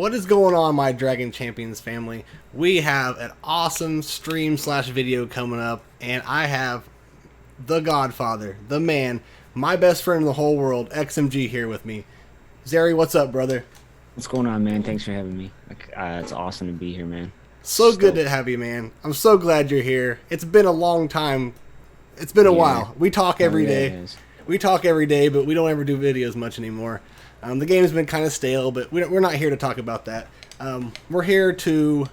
What is going on, my Dragon Champions family? We have an awesome stream/video coming up, and I have the Godfather, the man, my best friend in the whole world, XMG, here with me. Zeri, what's up, brother? What's going on, man? Thanks for having me. It's awesome to be here, man. So good to have you, man. I'm so glad you're here. It's been a long time. It's been a while. We talk every day. We talk every day, but we don't ever do videos much anymore. The game's been kind of stale, but we're not here to talk about that. We're here to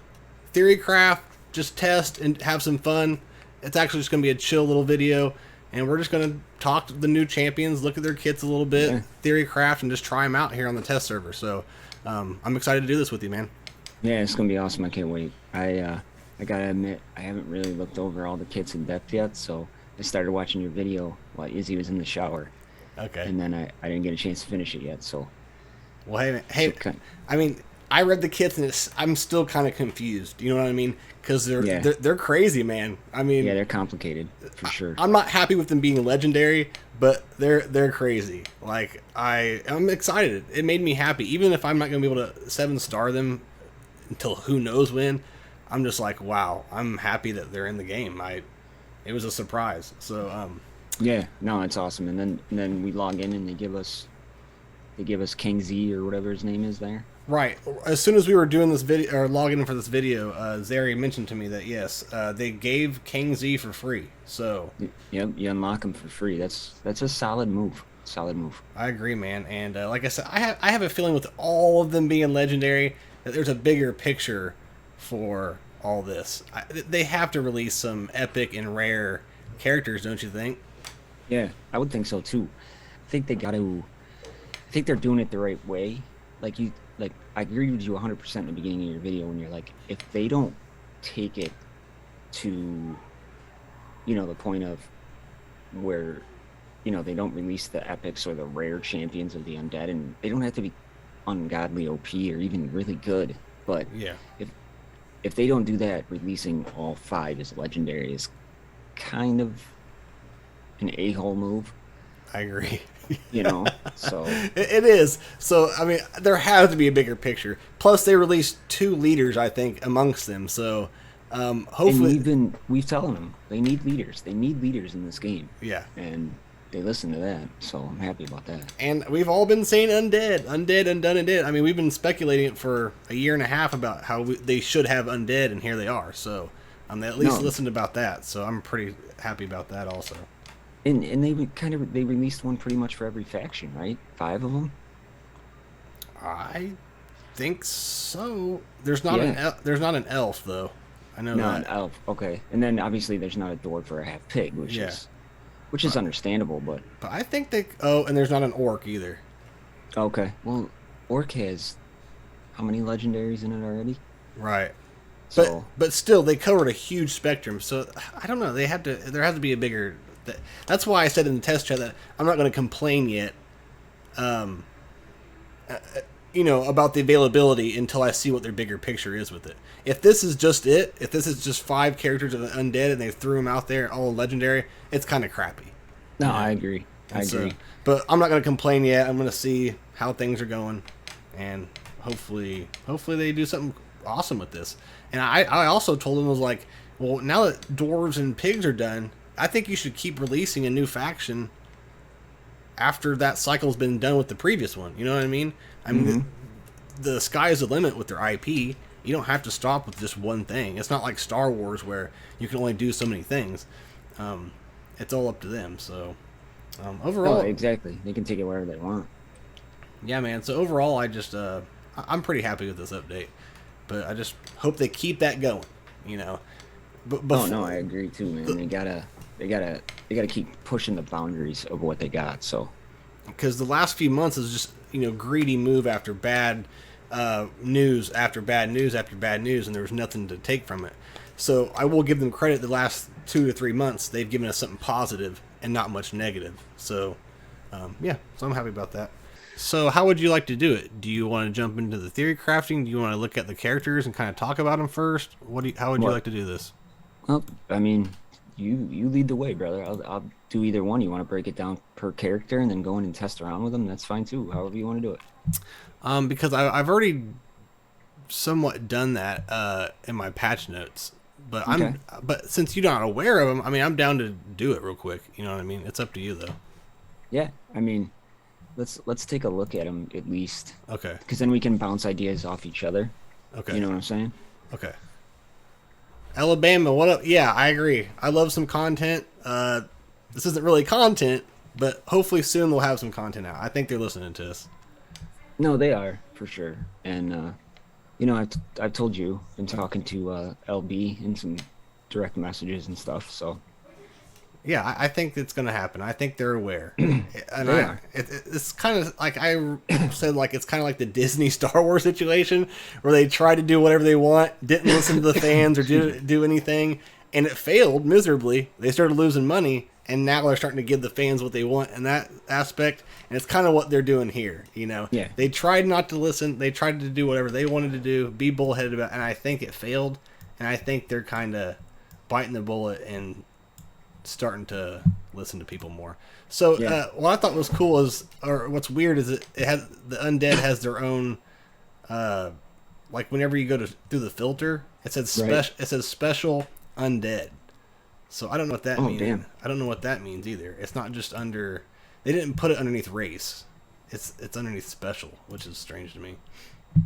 theorycraft, just test and have some fun. It's actually just going to be a chill little video, and we're just going to talk to the new champions, look at their kits a little bit, theorycraft, and just try them out here on the test server. So I'm excited to do this with you, man. Yeah, it's going to be awesome. I can't wait. I got to admit, I haven't really looked over all the kits in depth yet, so I started watching your video while Izzy was in the shower. Okay. And then I didn't get a chance to finish it yet, so... Well, hey, I mean, I read the kits, and I'm still kind of confused. You know what I mean? Because they're crazy, man. I mean... Yeah, they're complicated, for sure. I'm not happy with them being legendary, but they're crazy. Like, I'm excited. It made me happy. Even if I'm not going to be able to 7-star them until who knows when, I'm just like, wow, I'm happy that they're in the game. It was a surprise. So, Yeah, no, it's awesome. And then we log in and they give us King Z or whatever his name is there. Right. As soon as we were doing this video or logging in for this video, Zeri mentioned to me that yes, they gave King Z for free. So Yep, you unlock him for free. That's a solid move. Solid move. I agree, man. And like I said, I have a feeling with all of them being legendary that there's a bigger picture for all this. They have to release some epic and rare characters, don't you think? Yeah, I would think so too. I think I think they're doing it the right way. I agree with you 100% in the beginning of your video when you're like, if they don't take it to, the point of where, they don't release the epics or the rare champions of the Undead, and they don't have to be ungodly OP or even really good. But yeah, if they don't do that, releasing all 5 as legendary is kind of an a-hole move. I agree. So it is. So I mean, there has to be a bigger picture. Plus, they released 2 leaders, I think, amongst them. So hopefully, and we've telling them they need leaders. They need leaders in this game. Yeah, and they listen to that. So I'm happy about that. And we've all been saying undead, undone, and dead. I mean, we've been speculating it for a year and a half about how they should have undead, and here they are. So they at least listened about that. So I'm pretty happy about that also. And they released one pretty much for every faction, right? 5 of them. I think so. There's not an elf though. I know not that. an elf. Okay, and then obviously there's not a dwarf or a half pig, which is understandable. But I think and there's not an orc either. Okay, well, orc has how many legendaries in it already? Right. So, but still, they covered a huge spectrum. So I don't know. There has to be a bigger. That's why I said in the test chat that I'm not going to complain yet, about the availability until I see what their bigger picture is with it. If this is just it, if this is just 5 characters of the Undead and they threw them out there all legendary, it's kind of crappy. No, I agree. I agree. But I'm not going to complain yet. I'm going to see how things are going, and hopefully they do something awesome with this. And I also told them, I was like, well, now that dwarves and pigs are done, I think you should keep releasing a new faction after that cycle's been done with the previous one. You know what I mean? I mean, the sky is the limit with their IP. You don't have to stop with just one thing. It's not like Star Wars where you can only do so many things. It's all up to them. So overall, exactly, they can take it wherever they want. Yeah, man. So overall, I'm pretty happy with this update, but I just hope they keep that going. But no, I agree too, man. They gotta keep pushing the boundaries of what they got. So, because the last few months is just greedy move after bad news after bad news after bad news, and there was nothing to take from it. So I will give them credit. The last 2 to 3 months, they've given us something positive and not much negative. So so I'm happy about that. So how would you like to do it? Do you want to jump into the theory crafting? Do you want to look at the characters and kind of talk about them first? How would you like to do this? Well, I mean, you lead the way, brother. I'll do either one. You want to break it down per character and then go in and test around with them? That's fine too. However you want to do it. Because I've already somewhat done that in my patch notes, but Okay. but since you're not aware of them, I mean, I'm down to do it real quick. You know what I mean? It's up to you though. Yeah, I mean, let's take a look at them at least, Okay. because then we can bounce ideas off each other. Okay. You know what I'm saying? Okay. Alabama, what up? Yeah, I agree. I love some content. This isn't really content, but hopefully soon we'll have some content out. I think they're listening to us. No, they are for sure. And you know, I've told you, been talking to LB in some direct messages and stuff. So Yeah, I think it's going to happen. I think they're aware. And they are. It's kind of like I said, like it's kind of like the Disney Star Wars situation where they tried to do whatever they want, didn't listen to the fans or do anything, and it failed miserably. They started losing money, and now they're starting to give the fans what they want in that aspect. And it's kind of what they're doing here. You know, Yeah. They tried not to listen. They tried to do whatever they wanted to do, be bullheaded about, and I think it failed. And I think they're kind of biting the bullet and starting to listen to people more. So Yeah. what I thought was cool is, or what's weird is it has the Undead has their own, like whenever you go through the filter, it says Right. It says special Undead. So I don't know what that Oh, means. damn. I don't know what that means either. It's not just under. They didn't put it underneath race. It's underneath special, which is strange to me.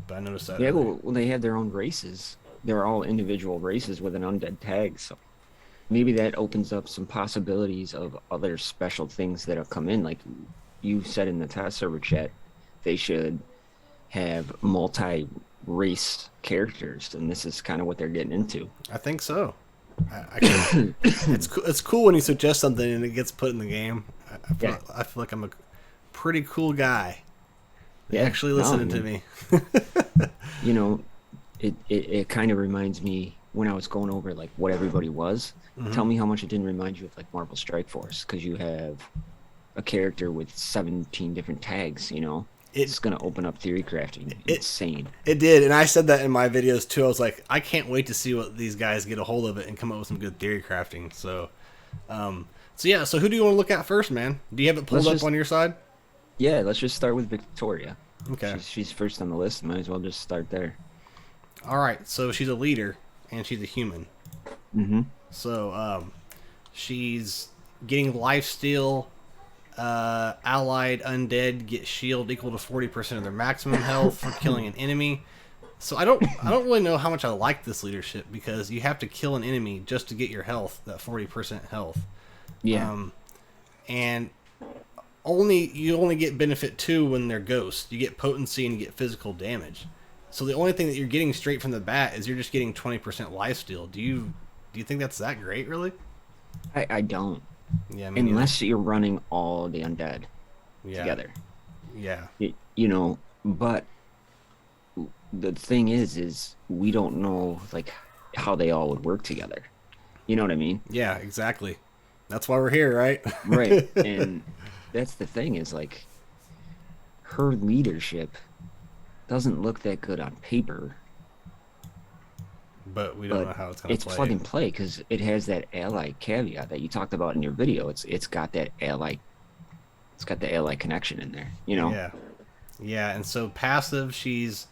But I noticed that. Yeah, earlier. well, they have their own races. They're all individual races with an undead tag. So maybe that opens up some possibilities of other special things that'll come in. Like you said in the test server chat, they should have multi-race characters, and this is kind of what they're getting into. I think so. It's cool when you suggest something and it gets put in the game. Yeah. I feel like I'm a pretty cool guy. They Yeah, actually no, listening I to mean, me. You know, it kind of reminds me when I was going over like what everybody was. Tell me how much it didn't remind you of like Marvel Strike Force, because you have a character with 17 different tags. You know, it's gonna open up theory crafting. Insane. It did, and I said that in my videos too. I was like, I can't wait to see what these guys get a hold of it and come up with some good theory crafting. So, yeah. So who do you want to look at first, man? Do you have it pulled up on your side? Yeah, let's just start with Victoria. Okay. She's first on the list. Might as well just start there. All right. So she's a leader, and she's a human. Mm-hmm. So, she's getting lifesteal. Allied undead get shield equal to 40% of their maximum health for killing an enemy. So I don't really know how much I like this leadership, because you have to kill an enemy just to get your health, that 40% health. Yeah. And you only get benefit 2 when they're ghosts. You get potency and you get physical damage. So the only thing that you're getting straight from the bat is you're just getting 20% lifesteal. Do you think that's that great, really? I don't. Yeah, I mean, Unless you're running all the undead together. Yeah. You know, but the thing is we don't know like how they all would work together. You know what I mean? Yeah, exactly. That's why we're here, right? Right. And that's the thing, is like her leadership doesn't look that good on paper. But we don't know how it's going to play. It's plug and play, because it has that ally caveat that you talked about in your video. It's got that ally. It's got the ally connection in there. You know. Yeah. Yeah, and so passive, she's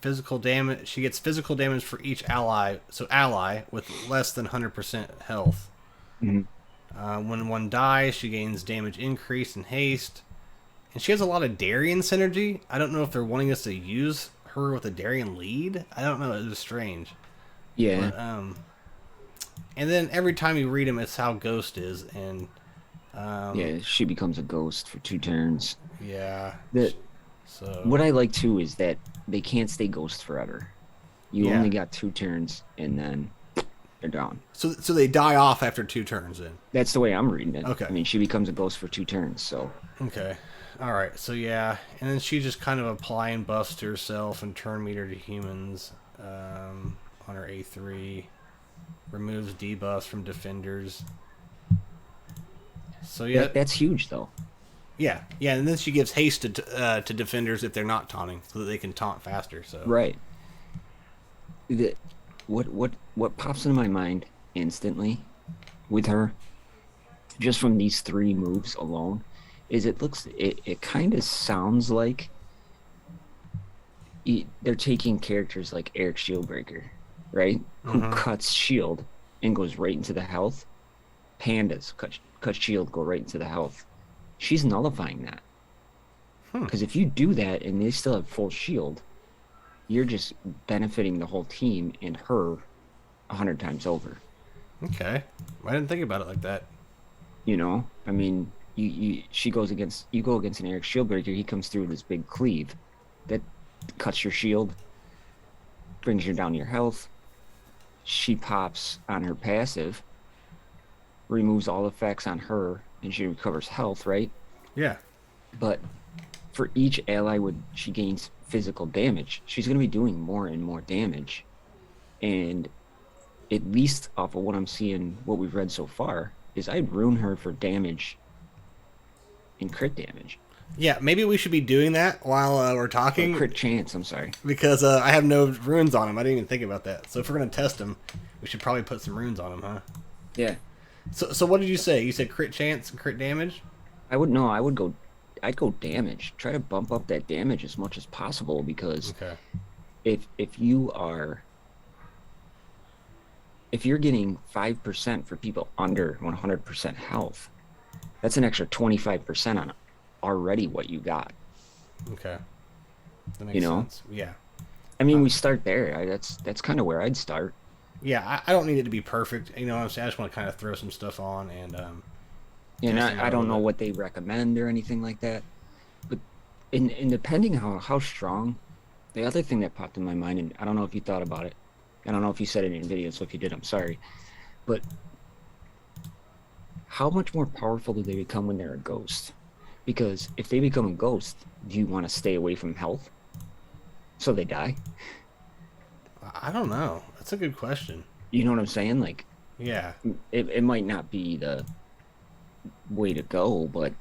physical damage. She gets physical damage for each ally. So ally with less than 100% health. Mm-hmm. When one dies, she gains damage increase and haste. And she has a lot of Darien synergy. I don't know if they're wanting us to use her with a Darien lead. I don't know. It was strange. Yeah. But, and then every time you read them, it's how Ghost is, and yeah, she becomes a ghost for 2 turns. yeah. So What I like too is that they can't stay ghost forever. You only got 2 turns, and then they're gone. So they die off after 2 turns. Then That's the way I'm reading it. Okay. I mean, she becomes a ghost for 2 turns. So okay, all right. So yeah, and then she just kind of applying buffs to herself and turn meter to humans on her A3. Removes debuffs from defenders. So yeah, that's huge though. yeah, and then she gives haste to defenders if they're not taunting, so that they can taunt faster. So Right. What pops into my mind instantly with her, just from these 3 moves alone, is it kind of sounds like they're taking characters like Eric Shieldbreaker, right? Who Mm-hmm. cuts shield and goes right into the health. Pandas cut shield, go right into the health. She's nullifying that. Hmm. Because if you do that and they still have full shield, you're just benefiting the whole team and her 100 times over. Okay. I didn't think about it like that. You know, I mean, she goes against you go against an Eric Shieldbreaker. He comes through with this big cleave that cuts your shield, brings you down to your health. She pops on her passive, removes all effects on her, and she recovers health, right? Yeah. But for each ally when she gains physical damage, she's going to be doing more and more damage. And at least off of what I'm seeing, what we've read so far, is I'd ruin her for damage and crit damage. Yeah, maybe we should be doing that while we're Or talking. crit chance, I'm sorry. Because I have no runes on him. I didn't even think about that. So if we're going to test him, we should probably put some runes on him, huh? Yeah. So what did you say? You said crit chance and crit damage? I'd go damage. Try to bump up that damage as much as possible because Okay. if you're getting 5% for people under 100% health, that's an extra 25% on already what you got. Okay. That makes You know? sense. Yeah. I mean, we start there. That's kind of where I'd start. Yeah, I don't need it to be perfect. You know what I'm saying? I just want to kind of throw some stuff on and And test him out I a don't little know bit. what they recommend or anything like that. But in depending how strong, the other thing that popped in my mind, and I don't know if you thought about it. I don't know if you said it in your video, so if you did, I'm sorry. But how much more powerful do they become when they're a ghost? Because if they become a ghost, do you want to stay away from health so they die? I don't know. That's a good question. You know what I'm saying? Like, Yeah. it might not be the way to go, but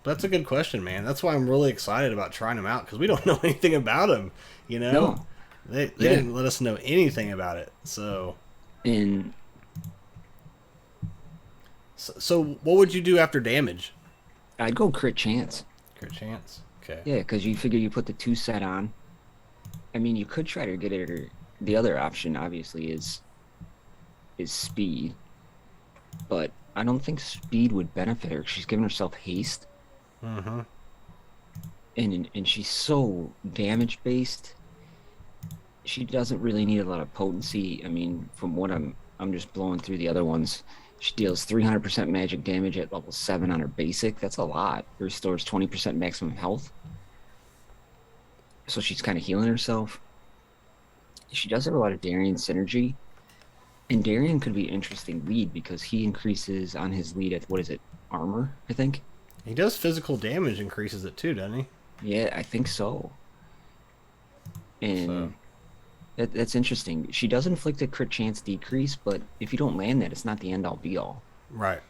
That's a good question, man. That's why I'm really excited about trying him out because we don't know anything about him. You know, no. they Yeah. didn't let us know anything about it. And So what would you do after damage? I'd go crit chance. Crit chance. Okay. Yeah, because you figure you put the 2 set on. I mean, you could try to get it. Or the other option, obviously, is speed, but I don't think speed would benefit her. She's giving herself haste, Mm-hmm. and she's so damage based. She doesn't really need a lot of potency. I mean, from what I'm just blowing through the other ones. She deals 300% magic damage at level 7 on her basic. That's a lot. Restores 20% maximum health. So she's kind of healing herself. She does have a lot of Darien synergy. And Darien could be an interesting lead because he increases on his lead at, what is it, armor, I think? He does physical damage increases it too, doesn't he? Yeah, I think so. And So that's interesting. She does inflict a crit chance decrease, but if you don't land that, it's not the end all be all. right.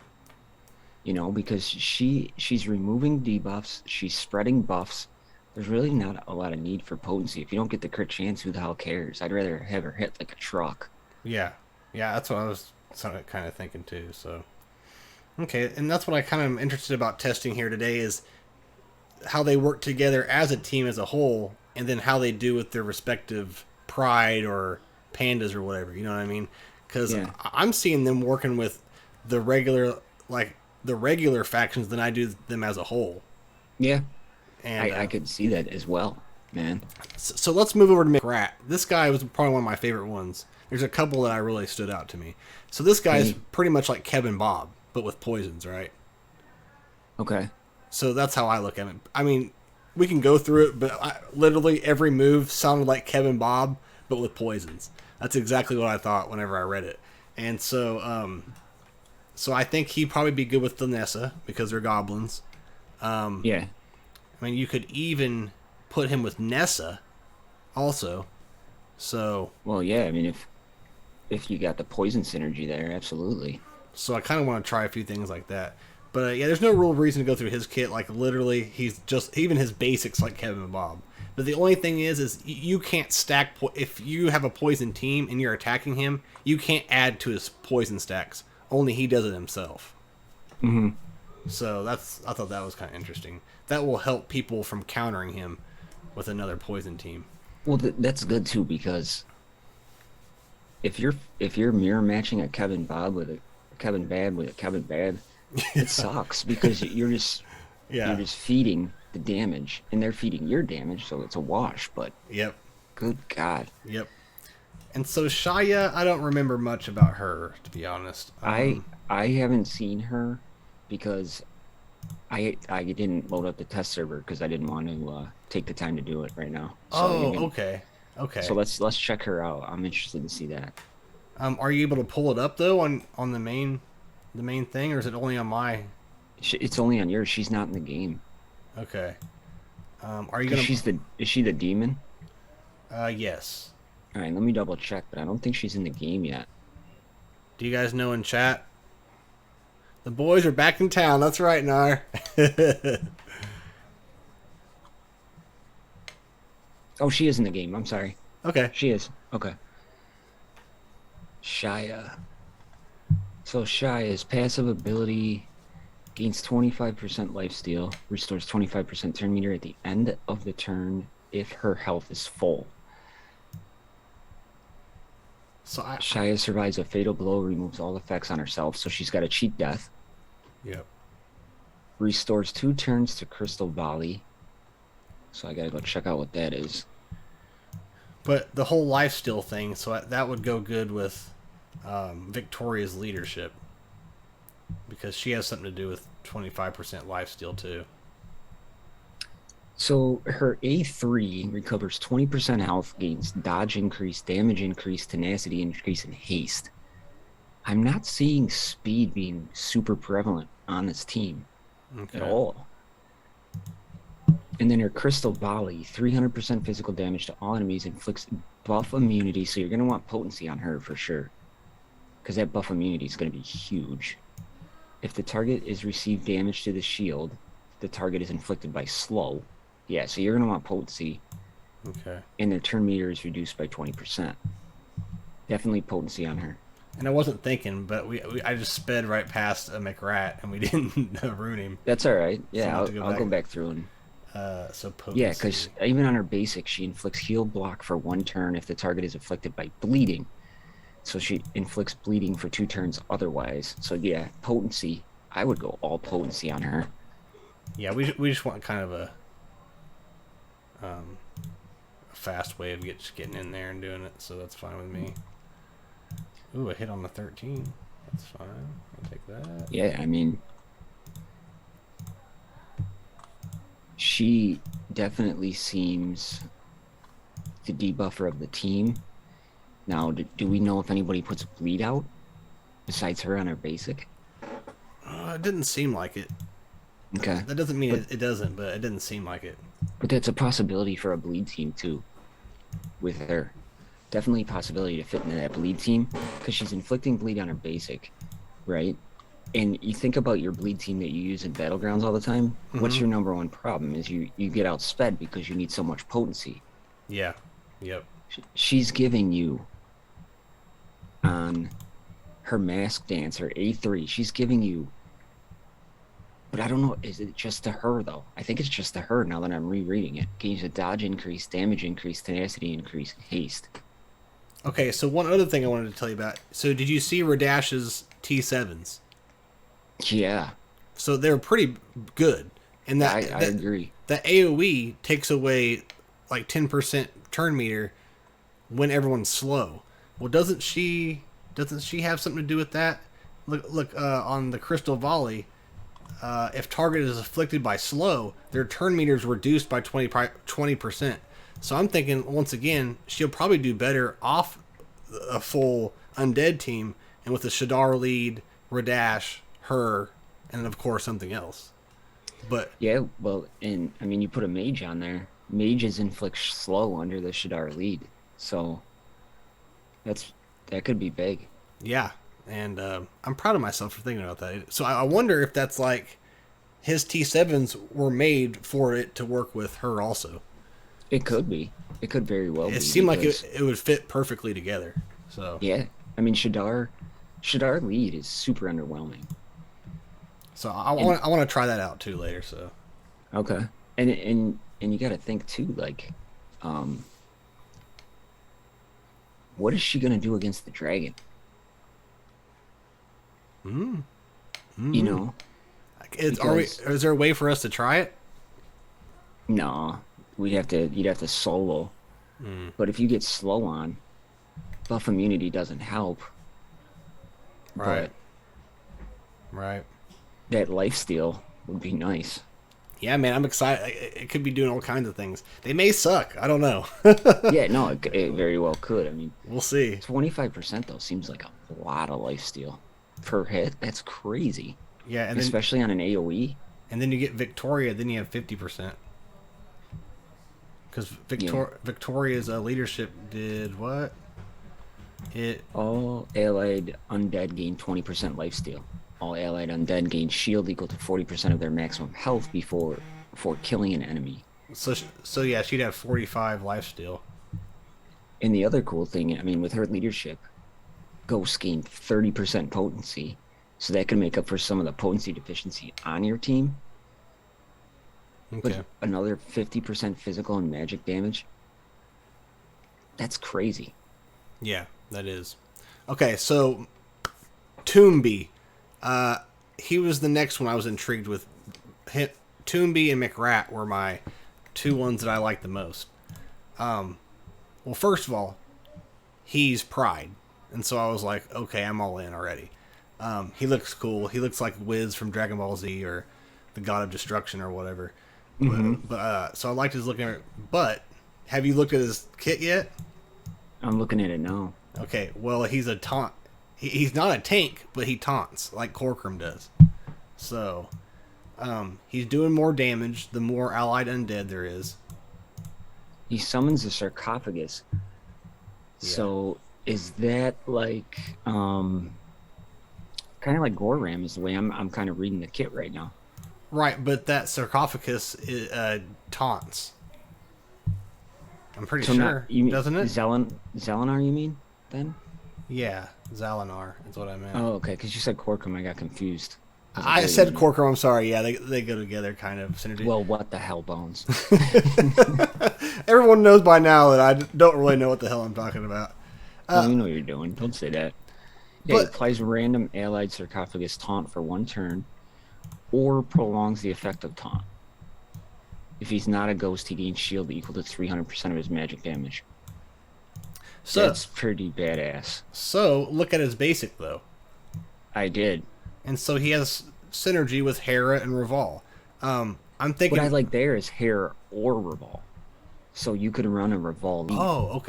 You know, because she's removing debuffs, she's spreading buffs. There's really not a lot of need for potency. If you don't get the crit chance, who the hell cares? I'd rather have her hit like a truck. Yeah. Yeah, that's what I was kind of thinking too. So okay, and that's what I kind of am interested about testing here today is how they work together as a team as a whole, and then how they do with their respective pride or pandas or whatever. You know what I mean? Because Yeah. I'm seeing them working with the regular the regular factions than I do them as a whole. Yeah, And I could see that as well, man. so let's move over to McRat. This guy was probably one of my favorite ones. There's a couple that I really stood out to me. So this guy's pretty much like Kevin Bob, but with poisons, right? Okay. So that's how I look at it. I mean, we can go through it, but literally every move sounded like Kevin Bob, but with poisons. That's exactly what I thought whenever I read it. And so I think he'd probably be good with the Nessa because they're goblins. Yeah. I mean, you could even put him with Nessa also. So Well, yeah. I mean, if you got the poison synergy there, absolutely. So I kind of want to try a few things like that. But yeah, there's no real reason to go through his kit. Like literally, he's just even his basics like Kevin and Bob. But the only thing is you can't stack if you have a poison team and you're attacking him, you can't add to his poison stacks. Only he does it himself. Mm-hmm. So I thought that was kind of interesting. That will help people from countering him with another poison team. Well, that's good too because if you're mirror matching a Kevin Bad with a Kevin Bad, it sucks because you're Yeah. just feeding the damage and they're feeding your damage, so it's a wash. But Yep. good God, Yep. And so Shya, I don't remember much about her, to be honest. I haven't seen her because I didn't load up the test server because I didn't want to take the time to do it right now. So you're Oh, gonna okay. so Okay. let's check her out. I'm interested to see that. Are you able to pull it up though on the main thing, or is it only on my? It's only on yours. She's not in the game Okay. Are you because gonna? is she the demon? Yes. All right, let me double check, but I don't think she's in the game yet. Do you guys know in chat? The boys are back in town. That's right, Nar. Oh, she is in the game. I'm sorry. Okay. She is. Okay. Shya. So Shya's passive ability gains 25% lifesteal, restores 25% turn meter at the end of the turn if her health is full. So I. Shya survives a fatal blow, removes all effects on herself, so she's got a cheat death. Yep. Restores 2 turns to Crystal Volley. So I gotta go check out what that is. But the whole life steal thing, so that would go good with Victoria's leadership because she has something to do with 25% life steal too. So her A3 recovers 20% health, gains dodge increase, damage increase, tenacity increase, and haste. I'm not seeing speed being super prevalent on this team at Okay. all. And then her Crystal Volley, 300% physical damage to all enemies, inflicts buff immunity. So you're going to want potency on her for sure, because that buff immunity is going to be huge. If the target is received damage to the shield, the target is inflicted by slow. Yeah, so you're going to want potency, Okay. and their turn meter is reduced by 20%. Definitely potency on her. And I wasn't thinking, but I just sped right past a McRat and we didn't ruin him. That's all right. So Yeah, I'll go back through and So yeah, potency. because even on her basic, she inflicts heal block for 1 turn if the target is afflicted by bleeding. So she inflicts bleeding for 2 turns otherwise. So yeah, potency. I would go all potency on her. Yeah, we just want kind of a fast way of just getting in there and doing it, so that's fine with me. Ooh, a hit on the 13. That's fine. I'll take that. Yeah, I mean, she definitely seems the debuffer of the team. Now, do we know if anybody puts bleed out besides her on her basic? It didn't seem like it. Okay. That doesn't mean But it doesn't, but it didn't seem like it. but that's a possibility for a bleed team too with her. Definitely a possibility to fit into that bleed team because she's inflicting bleed on her basic, right? And you think about your bleed team that you use in battlegrounds all the time. What's your number one problem? Is you get outsped because you need so much potency. Yeah. Yep. She's giving you on her mask dance, her A3. She's giving you, but I don't know. Is it just to her though? I think it's just to her now that I'm rereading it. Gains a dodge increase, damage increase, tenacity increase, haste. Okay, so one other thing I wanted to tell you about. So did you see Radash's T7s? Yeah, So they're pretty good. And I agree. that AoE takes away like 10% turn meter when everyone's slow. Well, doesn't she have something to do with that? Look on the Crystal Volley. If target is afflicted by slow, their turn meter is reduced by 20%. So I'm thinking once again she'll probably do better off a full undead team and with a Shadar lead, Radash, her, and of course something else. But Yeah, well, and I mean, you put a mage on there. Mages inflict slow under the Shadar lead, so that could be big. yeah, and I'm proud of myself for thinking about that. So I wonder if that's like his T7s were made for it to work with her also. It could be. It could very well It be seemed like because it would fit perfectly together. So yeah, I mean, Shadar lead is super underwhelming. I And want to try that out too later. So okay, and you got to think too, like, um, what is she gonna do against the dragon? Mm. You know, Is there a way for us to try it? no, you'd have to solo. Mm. But if you get slow on, buff immunity doesn't help. Right. But Right. that lifesteal would be nice. Yeah, man, I'm excited. It could be doing all kinds of things. They may suck. I don't know. Yeah, no, it very well could. I mean, We'll see. 25% though seems like a lot of lifesteal per hit. That's crazy. Yeah, and especially on an AoE. then you get Victoria, then you have 50%. Because Victoria's leadership did what? All allied undead gain 20% lifesteal. All allied undead gain shield equal to 40% of their maximum health before killing an enemy. So yeah, she'd have 45 lifesteal. And the other cool thing, I mean, with her leadership, Ghost gained 30% potency, so that can make up for some of the potency deficiency on your team. Okay. But another 50% physical and magic damage. That's crazy. Yeah, that is. Okay, so Toombi. He was the next one I was intrigued with. Toombi and McRat were my two ones that I liked the most. Well, first of all, he's Pride. And so I was like, okay, I'm all in already. He looks cool. He looks like Wiz from Dragon Ball Z or the God of Destruction or whatever. Mm-hmm. So I liked his looking at it. But have you looked at his kit yet? I'm looking at it now. Okay, well, he's a taunt. He's not a tank, but he taunts like Corcoran does. So, he's doing more damage the more allied undead there is. He summons a sarcophagus. Yeah. So, is that like, kind of like Goram is the way I'm kind of reading the kit right now. Right, but that sarcophagus taunts. I'm pretty sure, doesn't it? Zelenar, you mean, then? Yeah, Zelenar is what I meant. Oh, okay, because you said Corcoran, I got confused. I said Corcoran, I'm sorry. Yeah, they go together, kind of synergy. Well, what the hell, Bones? Everyone knows by now that I don't really know what the hell I'm talking about. Well, you know what you're doing. Don't say that. Yeah, it applies random allied sarcophagus taunt for one turn, or prolongs the effect of taunt. If he's not a ghost, he gains shield equal to 300% of his magic damage. So that's pretty badass. So look at his basic though. I did. And so he has synergy with Hera and Reval. I'm thinking what I like there is Hera or Reval. So you could run a Reval. Oh,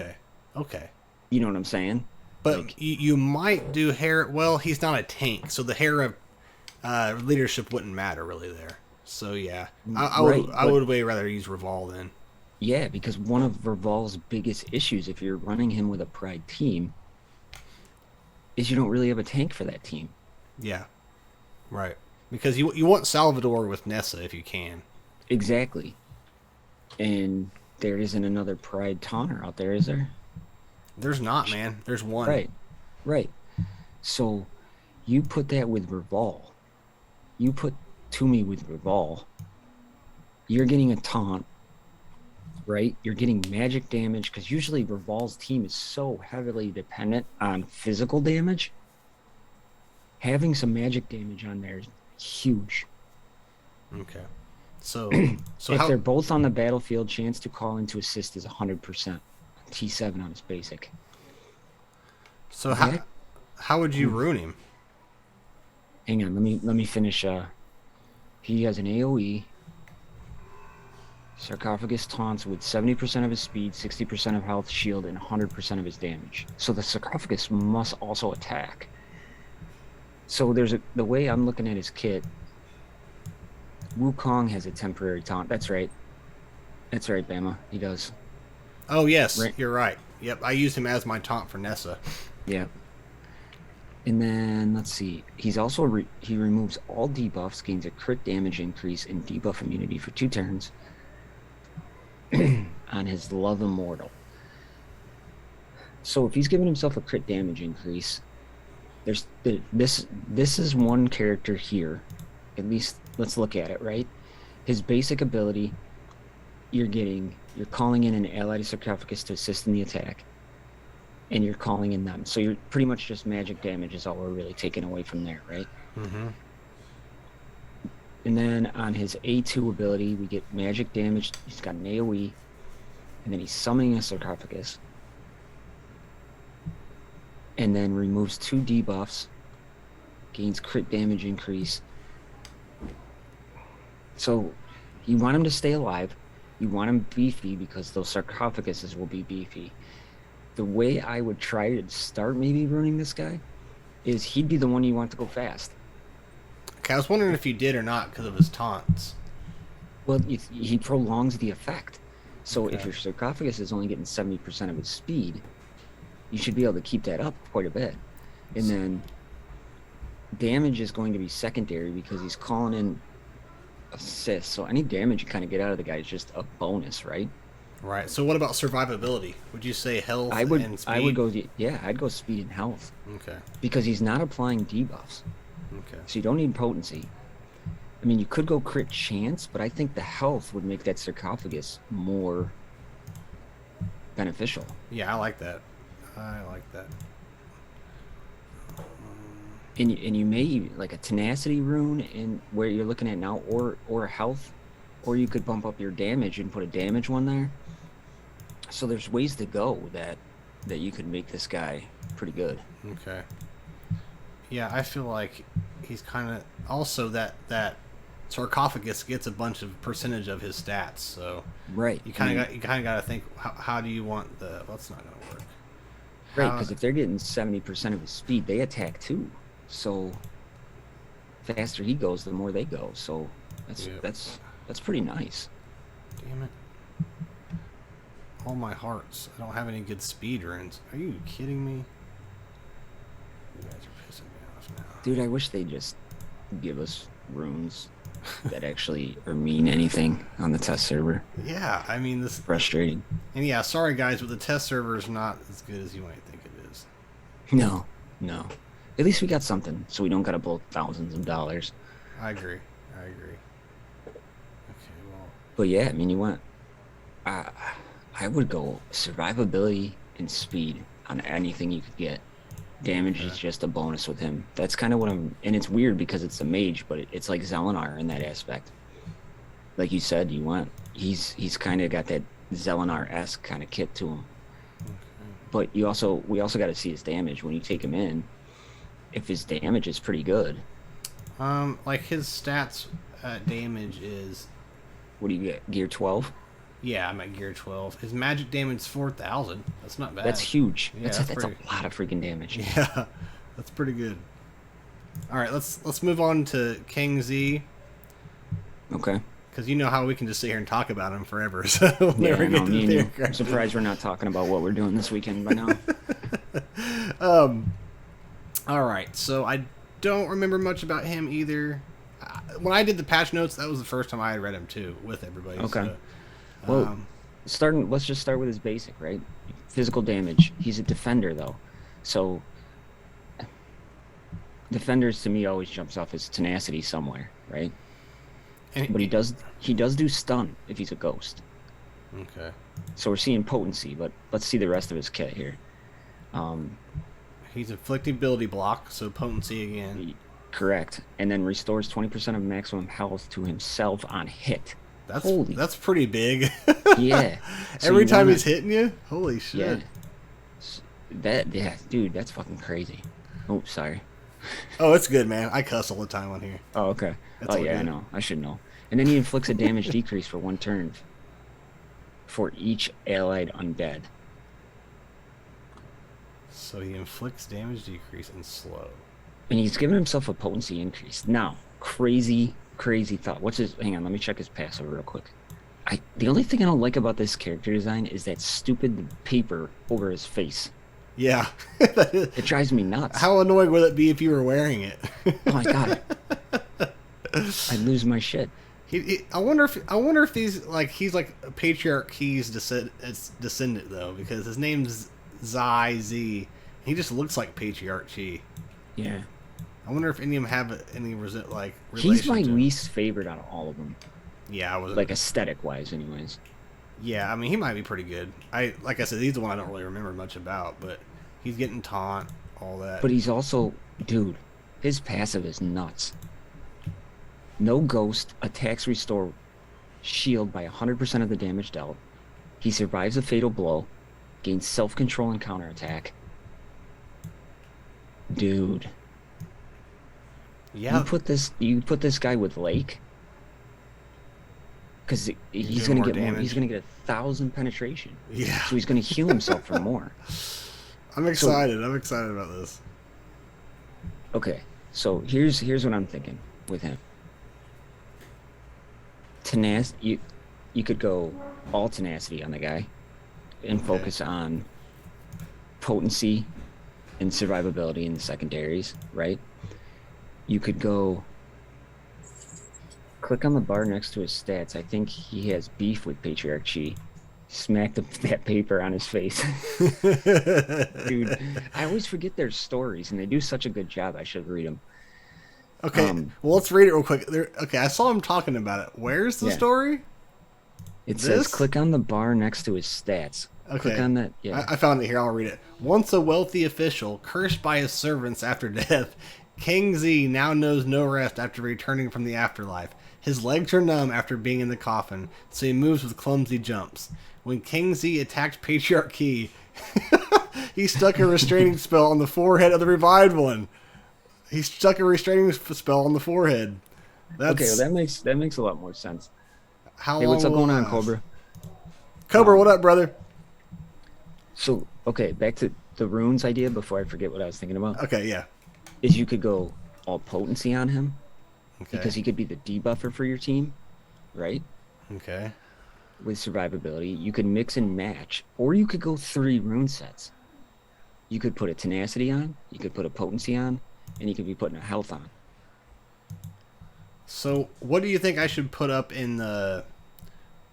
okay. You know what I'm saying? But like, you might do Hera. Well, he's not a tank, so the Hera leadership wouldn't matter really there. So yeah, I would way rather use Reval then. Yeah, because one of Reval's biggest issues, if you're running him with a Pride team, is you don't really have a tank for that team. Yeah, right. Because you want Salvador with Nessa if you can. Exactly. And there isn't another Pride taunter out there, is there? There's not, man. There's one. Right. So you put that with Reval. You put Toombi with Reval. You're getting a taunt. Right? You're getting magic damage, because usually Reval's team is so heavily dependent on physical damage. Having some magic damage on there is huge. Okay. So if they're both on the battlefield, chance to call into assist is 100%. T7 on his basic. So how would you ruin him? Hang on, let me finish. He has an AoE. Sarcophagus taunts with 70% of his speed, 60% of health, shield, and 100% of his damage. So the sarcophagus must also attack. So the way I'm looking at his kit, Wukong has a temporary taunt. That's right, Bama. He does. Oh yes, you're right. Yep, I used him as my taunt for Nessa. Yeah. And then let's see. He's also he removes all debuffs, gains a crit damage increase, and debuff immunity for 2 turns. On his Love Immortal. So if he's giving himself a crit damage increase, this is one character here. At least let's look at it, right? His basic ability, you're calling in an allied sarcophagus to assist in the attack. and you're calling in them. So you're pretty much just magic damage is all we're really taking away from there, right? Mm-hmm. And then on his A2 ability, we get magic damage. He's got an AoE, and then he's summoning a sarcophagus. And then removes 2 debuffs, gains crit damage increase. So you want him to stay alive. You want him beefy because those sarcophaguses will be beefy. The way I would try to start maybe running this guy is he'd be the one you want to go fast. Okay, I was wondering if you did or not because of his taunts. Well, he prolongs the effect. So Okay. if your sarcophagus is only getting 70% of his speed, you should be able to keep that up quite a bit. And then damage is going to be secondary because he's calling in assists. So any damage you kind of get out of the guy is just a bonus, right? Right. So what about survivability? Would you say health I would and speed? I would go yeah, I'd go speed and health. Okay. Because he's not applying debuffs. Okay. So you don't need potency. I mean, you could go crit chance, but I think the health would make that sarcophagus more beneficial. Yeah, I like that. I like that. And you may like a tenacity rune in where you're looking at now, or health, or you could bump up your damage and put a damage one there. So there's ways to go that you could make this guy pretty good. Okay. Yeah, I feel like he's kind of also that sarcophagus gets a bunch of percentage of his stats. So Right. you kind of got to think how do you want the? Well, that's not going to work. Right, because if they're getting 70% of his speed, they attack too. So faster he goes, the more they go. So that's pretty nice. Damn it! All my hearts. I don't have any good speed runes. Are you kidding me? You guys are pissing me off now. Dude, I wish they just give us runes that actually or mean anything on the test server. Yeah, I mean this. Frustrating. And yeah, sorry guys, but the test server is not as good as you might think it is. No. At least we got something, so we don't gotta blow thousands of dollars. I agree. Okay, well. But yeah, I mean, you want. I would go survivability and speed on anything you could get. Damage is just a bonus with him. That's kind of what I'm. And it's weird because it's a mage, but it's like Zelenar in that aspect. Like you said, you want. He's kind of got that Zelenar-esque kind of kit to him. Okay. But we also got to see his damage when you take him in. If his damage is pretty good. Like his stats damage is. What do you get? Gear 12? Yeah, I'm at gear 12. His magic damage is 4,000. That's not bad. That's huge. Yeah, that's pretty... a lot of freaking damage. Yeah, that's pretty good. All right, let's move on to King Z. Okay. Because you know how we can just sit here and talk about him forever. So we'll never get to the theorycrafting. I'm surprised we're not talking about what we're doing this weekend by now. All right, so I don't remember much about him either. When I did the patch notes, that was the first time I had read him too with everybody. Okay. So, Well, let's just start with his basic, right? Physical damage. He's a defender though, so defenders to me always jumps off his tenacity somewhere, right? But he does do stun if he's a ghost. Okay. So we're seeing potency, but let's see the rest of his kit here. He's inflicting ability block, so potency again. Correct, and then restores 20% of maximum health to himself on hit. That's pretty big. Yeah. So Every time he's hitting you? Holy shit. Yeah. Dude, that's fucking crazy. Oh, sorry. Oh, it's good, man. I cuss all the time on here. Oh, okay. That's oh, yeah, I know. I should know. And then he inflicts a damage decrease for 1 turn for each allied undead. So he inflicts damage decrease and slow. And he's given himself a potency increase. Now, crazy thought. Hang on, let me check his passive real quick. The only thing I don't like about this character design is that stupid paper over his face. Yeah. It drives me nuts. How annoying would it be if you were wearing it? Oh my god. I'd lose my shit. I wonder if he's like a patriarch Key's descendant though, because his name's Z. He just looks like patriarch Key. Yeah. I wonder if any of them have any relation. He's my least favorite out of all of them. Yeah, like aesthetic wise, anyways. Yeah, I mean he might be pretty good. Like I said, he's the one I don't really remember much about, but He's getting taunt, all that. But he's also, dude, his passive is nuts. No ghost, attacks restore shield by 100% of the damage dealt. He survives a fatal blow, gains self-control and counterattack. Dude. Yeah. You put this guy with Lake, because he's gonna get more. He's gonna get 1,000 penetration. Yeah. So he's gonna heal himself for more. I'm excited. I'm excited about this. Okay, so here's what I'm thinking with him. Tenacity. You could go all tenacity on the guy, and focus on potency and survivability in the secondaries, right? You could go click on the bar next to his stats. I think he has beef with Patriarch Shya. Smacked that paper on his face. Dude, I always forget their stories, and they do such a good job. I should read them. Okay, well, let's read it real quick. Okay, I saw him talking about it. Where's the story? It says click on the bar next to his stats. Okay. Click on that. Yeah. I found it here. I'll read it. Once a wealthy official, cursed by his servants after death, King Z now knows no rest after returning from the afterlife. His legs are numb after being in the coffin, so he moves with clumsy jumps. When King Z attacked Patriarch Shya, he stuck a restraining spell on the forehead of the revived one. He stuck a restraining spell on the forehead. Okay, well, that makes a lot more sense. Hey, what's up going on, Cobra? Cobra, what up, brother? So, okay, back to the runes idea before I forget what I was thinking about. Okay, yeah. Is you could go all potency on him, because he could be the debuffer for your team, right? Okay. With survivability, you could mix and match, or you could go 3 rune sets. You could put a tenacity on, you could put a potency on, and you could be putting a health on. So, what do you think I should put up in the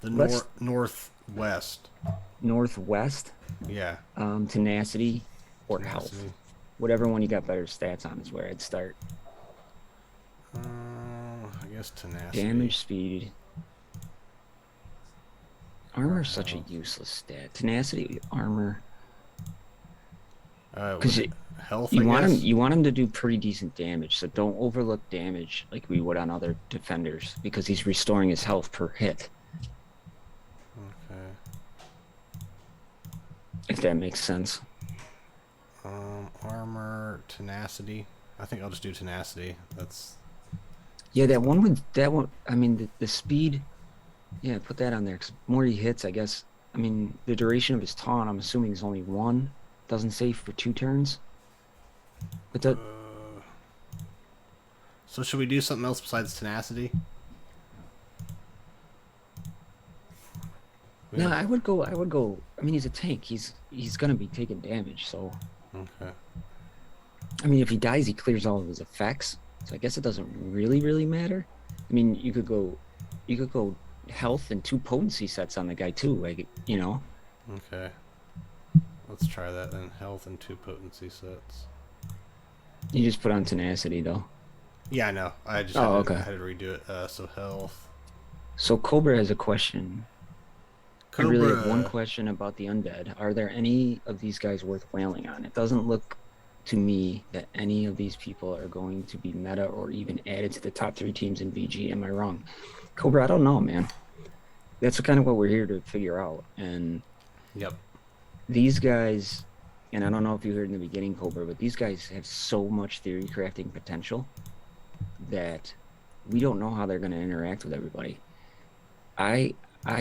northwest? Northwest? Yeah. Tenacity or health. Whatever one you got better stats on is where I'd start. I guess tenacity. Damage, speed. Armor is such a useless stat. Tenacity, armor. Because health. You want him to do pretty decent damage, so don't overlook damage like we would on other defenders, because he's restoring his health per hit. Okay. If that makes sense. Armor, tenacity. I think I'll just do tenacity. That's. Yeah, that one. I mean, the speed. Yeah, put that on there. Cause more he hits, I guess. I mean, the duration of his taunt, I'm assuming, is only 1. Doesn't say for 2 turns. But that. So should we do something else besides tenacity? No, I would go. I mean, he's a tank. He's gonna be taking damage. So. Okay. I mean, if he dies, he clears all of his effects. So I guess it doesn't really matter. I mean, you could go health and 2 potency sets on the guy too. Like, you know. Okay. Let's try that then. Health and 2 potency sets. You just put on tenacity though. Yeah, I know. I just had to redo it. So health. So Cobra has a question. Cobra. I really have one question about the Undead. Are there any of these guys worth wailing on? It doesn't look to me that any of these people are going to be meta or even added to the top 3 teams in VG. Am I wrong? Cobra, I don't know, man. That's kind of what we're here to figure out. And yep. These guys, and I don't know if you heard in the beginning, Cobra, but these guys have so much theory crafting potential that we don't know how they're going to interact with everybody. I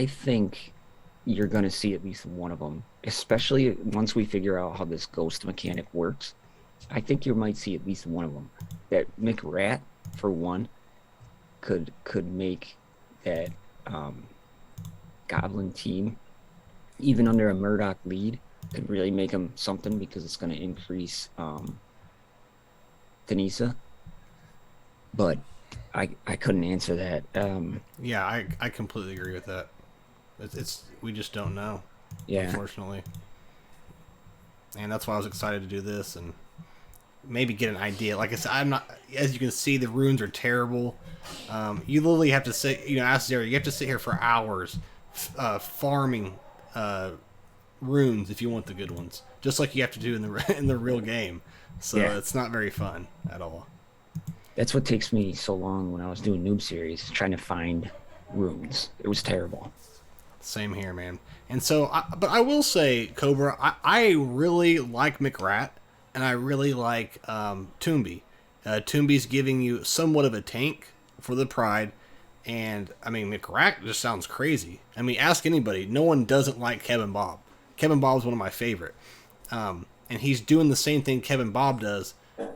think you're going to see at least one of them, especially once we figure out how this ghost mechanic works. I think you might see at least one of them. That McRat, for one, could make that goblin team, even under a Murdoch lead, could really make them something, because it's going to increase Denisa. But I couldn't answer that. Yeah, I completely agree with that. It's we just don't know. Yeah. Unfortunately. And that's why I was excited to do this and maybe get an idea. Like I said, I'm not. As you can see, the runes are terrible. You literally have to sit. Ask Zara. You have to sit here for hours, farming runes if you want the good ones, just like you have to do in the in the real game. So Yeah. it's not very fun at all. That's what takes me so long when I was doing noob series, trying to find runes. It was terrible. Same here, man. And so, but I will say, Cobra, I really like McRat, and I really like Toombi. Toombi's giving you somewhat of a tank for the Pride, and I mean, McRat just sounds crazy. I mean, ask anybody. No one doesn't like Kevin Bob. Kevin Bob's one of my favorite. And he's doing the same thing Kevin Bob does,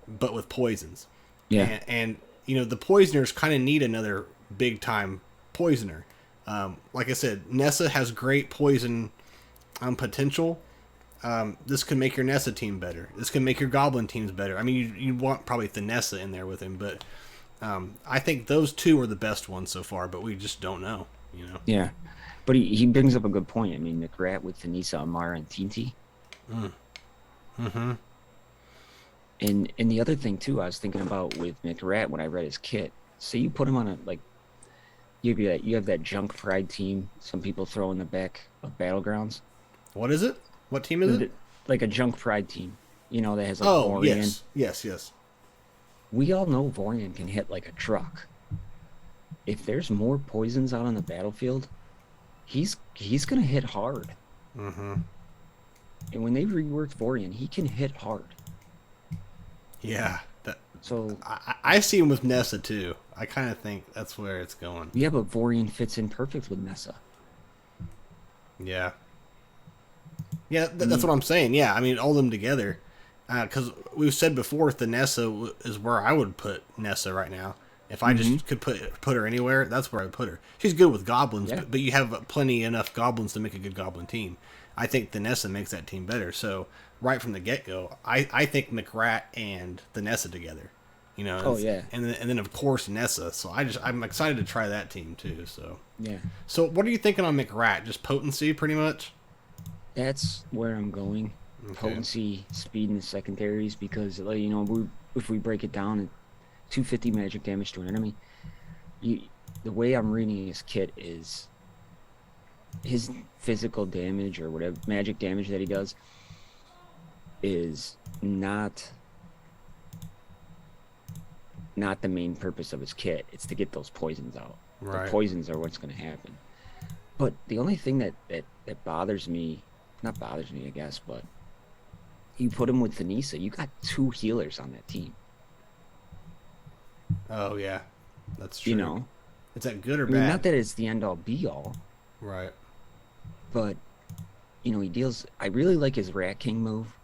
but with poisons. Yeah. And you know, the poisoners kind of need another big time poisoner. Like I said, Nessa has great poison potential. This can make your Nessa team better. This can make your Goblin teams better. I mean, you want probably the Nessa in there with him, but I think those two are the best ones so far, but we just don't know, you know? Yeah. But he brings up a good point. I mean, McRat with Tanisa, Amara, and Tinti. Mm-hmm. And the other thing, too, I was thinking about with McRat when I read his kit. So you put him on a, like, you have that junk pride team some people throw in the back of Battlegrounds. What is it? What team is it? Like a junk pride team, you know, that has like Oh, Vorian. yes. We all know Vorian can hit like a truck. If there's more poisons out on the battlefield, he's gonna hit hard. Mm-hmm. And when they reworked Vorian, he can hit hard. Yeah. So I see him with Nessa too. I kind of think that's where it's going. yeah, but Vorian fits in perfect with Nessa. Yeah. Yeah, that's what I'm saying. Yeah, I mean, all of them together. Because we've said before, the Nessa is where I would put Nessa right now. If I just could put her anywhere, that's where I would put her. She's good with goblins, Yeah. but you have plenty enough goblins to make a good goblin team. I think the Nessa makes that team better. So right from the get-go, I think McRat and the Nessa together. You know. Oh, yeah. And then of course Nessa. So I'm excited to try that team too. So. Yeah. So what are you thinking on McRat? Just potency, pretty much. That's where I'm going. Okay. Potency, speed, and the secondaries, because you know, if we break it down, 250 magic damage to an enemy. The way I'm reading his kit is his physical damage or whatever magic damage that he does is not the main purpose of his kit. It's to get those poisons out. Right. The poisons are what's going to happen. But the only thing that bothers me, not bothers me, I guess, but you put him with Thanisa, you got 2 healers on that team. Oh yeah, that's true. You know, is that good or I mean, bad? not that it's the end all be all, Right. but you know, he deals. I really like his Rat King move.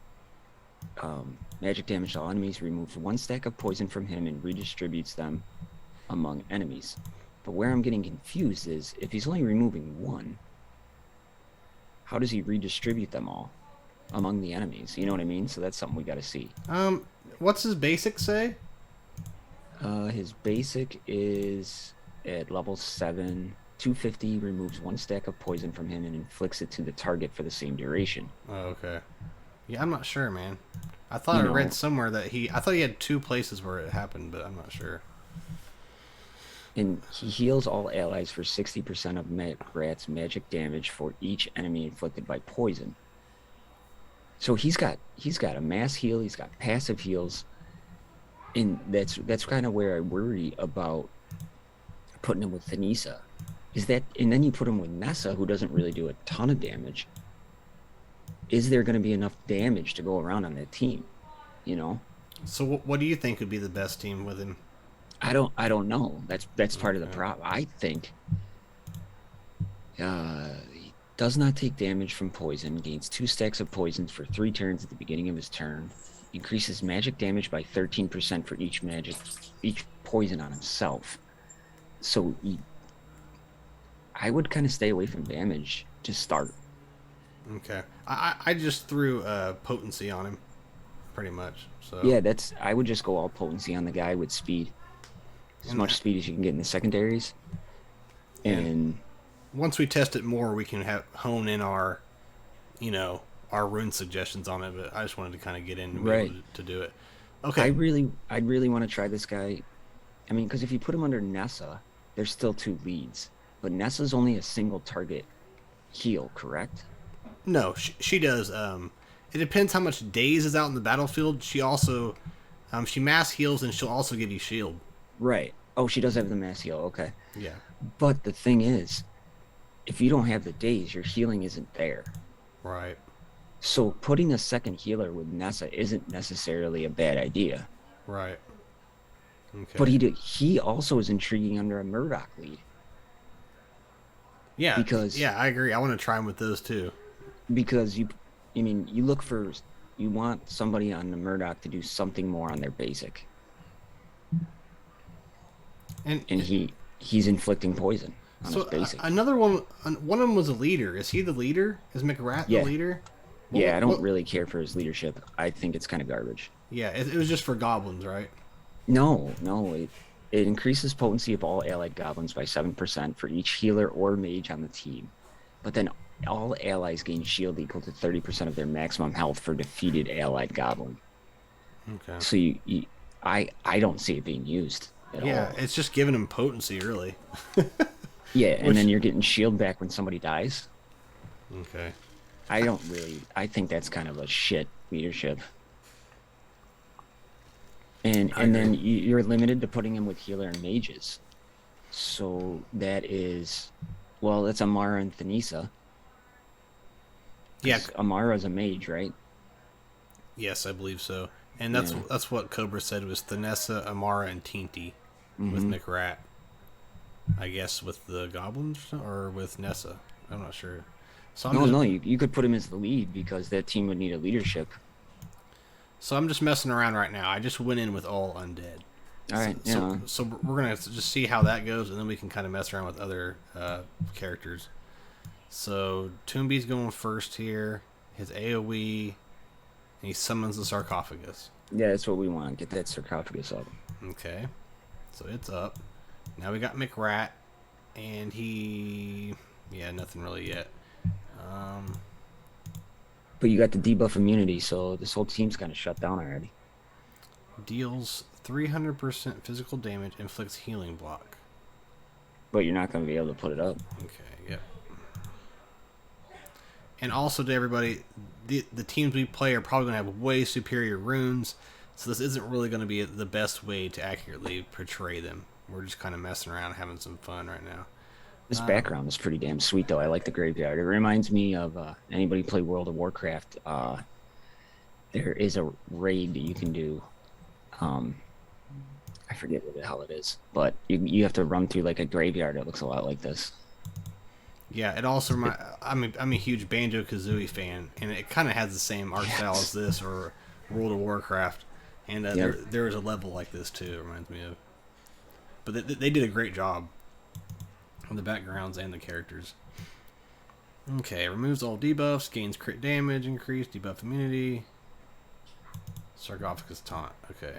Magic damage to all enemies, removes 1 stack of poison from him and redistributes them among enemies. But where I'm getting confused is if he's only removing 1, how does he redistribute them all among the enemies? You know what I mean? So that's something we got to see. What's his basic say? His basic is at level 7, 250, removes 1 stack of poison from him and inflicts it to the target for the same duration. Oh, okay. Yeah, I'm not sure, man. I thought I read somewhere that I thought he had 2 places where it happened, but I'm not sure. And he heals all allies for 60% of McRat's magic damage for each enemy inflicted by poison. So he's got a mass heal, he's got passive heals, and that's kind of where I worry about putting him with Thanisa. And then you put him with Nessa, who doesn't really do a ton of damage. Is there going to be enough damage to go around on that team? You know. So what do you think would be the best team with him? I don't know. That's part of the problem. I think he does not take damage from poison. Gains 2 stacks of poisons for 3 turns at the beginning of his turn. Increases magic damage by 13% for each poison on himself. So I would kind of stay away from damage to start. Okay. I just threw potency on him, pretty much. So yeah, I would just go all potency on the guy with speed, as much speed as you can get in the secondaries. And once we test it more, we can hone in our rune suggestions on it. But I just wanted to kind of get in and be able to do it. Okay. I'd really want to try this guy. I mean, because if you put him under Nessa, there's still 2 leads, but Nessa's only a single target heal, correct? No, she does. It depends how much days is out in the battlefield. She also, she mass heals and she'll also give you shield. Right. Oh, she does have the mass heal. Okay. Yeah. But the thing is, if you don't have the days, your healing isn't there. Right. So putting a second healer with Nessa isn't necessarily a bad idea. Right. Okay. But he also is intriguing under a Murdoch lead. Yeah. Because I agree. I want to try him with those too. Because you want somebody on the Murdoch to do something more on their basic. And he's inflicting poison on his basic. Another one of them was a leader. Is he the leader? Is McRat the leader? I don't really care for his leadership. I think it's kind of garbage. Yeah, it was just for goblins, right? No, it increases potency of all allied goblins by 7% for each healer or mage on the team. But then all allies gain shield equal to 30% of their maximum health for defeated allied goblin. Okay. So I don't see it being used at all. Yeah, it's just giving him potency, really. And then you're getting shield back when somebody dies. Okay. I think that's kind of a shit leadership. And then you're limited to putting him with healer and mages. So that's Amara and Thanisa. Yeah. Amara's a mage, right? Yes, I believe so. And that's what Cobra said was Thanessa, Amara, and Tinty with McRat. I guess with the goblins or with Nessa. I'm not sure. So you could put him as the lead because that team would need a leadership. So I'm just messing around right now. I just went in with all undead. All right. So we're gonna just see how that goes, and then we can kind of mess around with other characters. So Toombi's going first here. His AOE, and he summons the sarcophagus. Yeah, that's what we want. Get that sarcophagus up. Okay. So it's up. Now we got McRat, and nothing really yet. But you got the debuff immunity, so this whole team's kind of shut down already. Deals 300% physical damage, inflicts healing block. But you're not going to be able to put it up. Okay, yep. And also to everybody, the teams we play are probably going to have way superior runes, so this isn't really going to be the best way to accurately portray them. We're just kind of messing around, having some fun right now. This background is pretty damn sweet, though. I like the graveyard. It reminds me of anybody play World of Warcraft. There is a raid that you can do. I forget what the hell it is, but you have to run through like a graveyard that looks a lot like this. Yeah, it also I'm a huge Banjo-Kazooie fan, and it kind of has the same art style as this or World of Warcraft. And there is a level like this too. It reminds me of. But they did a great job on the backgrounds and the characters. Okay, removes all debuffs, gains crit damage, increase debuff immunity. Sarcophagus taunt. Okay.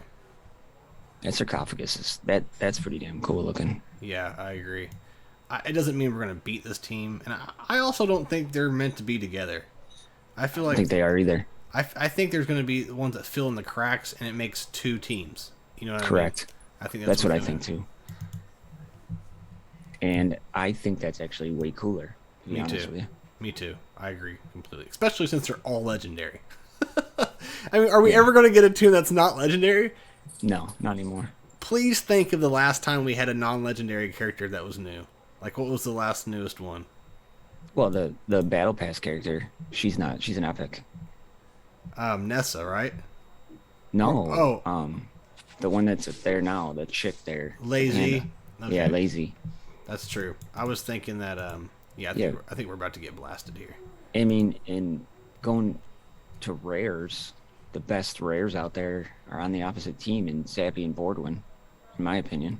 That sarcophagus that's pretty damn cool looking. Yeah, I agree. It doesn't mean we're gonna beat this team, and I also don't think they're meant to be together. I feel like I don't think they are either. I think there's gonna be the ones that fill in the cracks, and it makes two teams. You know what Correct. I mean? I think that's what I think too. And I think that's actually way cooler. To be honest with you. Me too. I agree completely. Especially since they're all legendary. I mean, are we ever going to get a tune that's not legendary? No, not anymore. Please think of the last time we had a non-legendary character that was new. Like, what was the last newest one? Well, the Battle Pass character, she's an epic. Nessa, right? No. The one that's there now, the chick there. Lazy. Okay. Yeah, Lazy. That's true. I was thinking that, I think we're about to get blasted here. I mean, in going to rares, the best rares out there are on the opposite team in Zappy and Bordwin, in my opinion.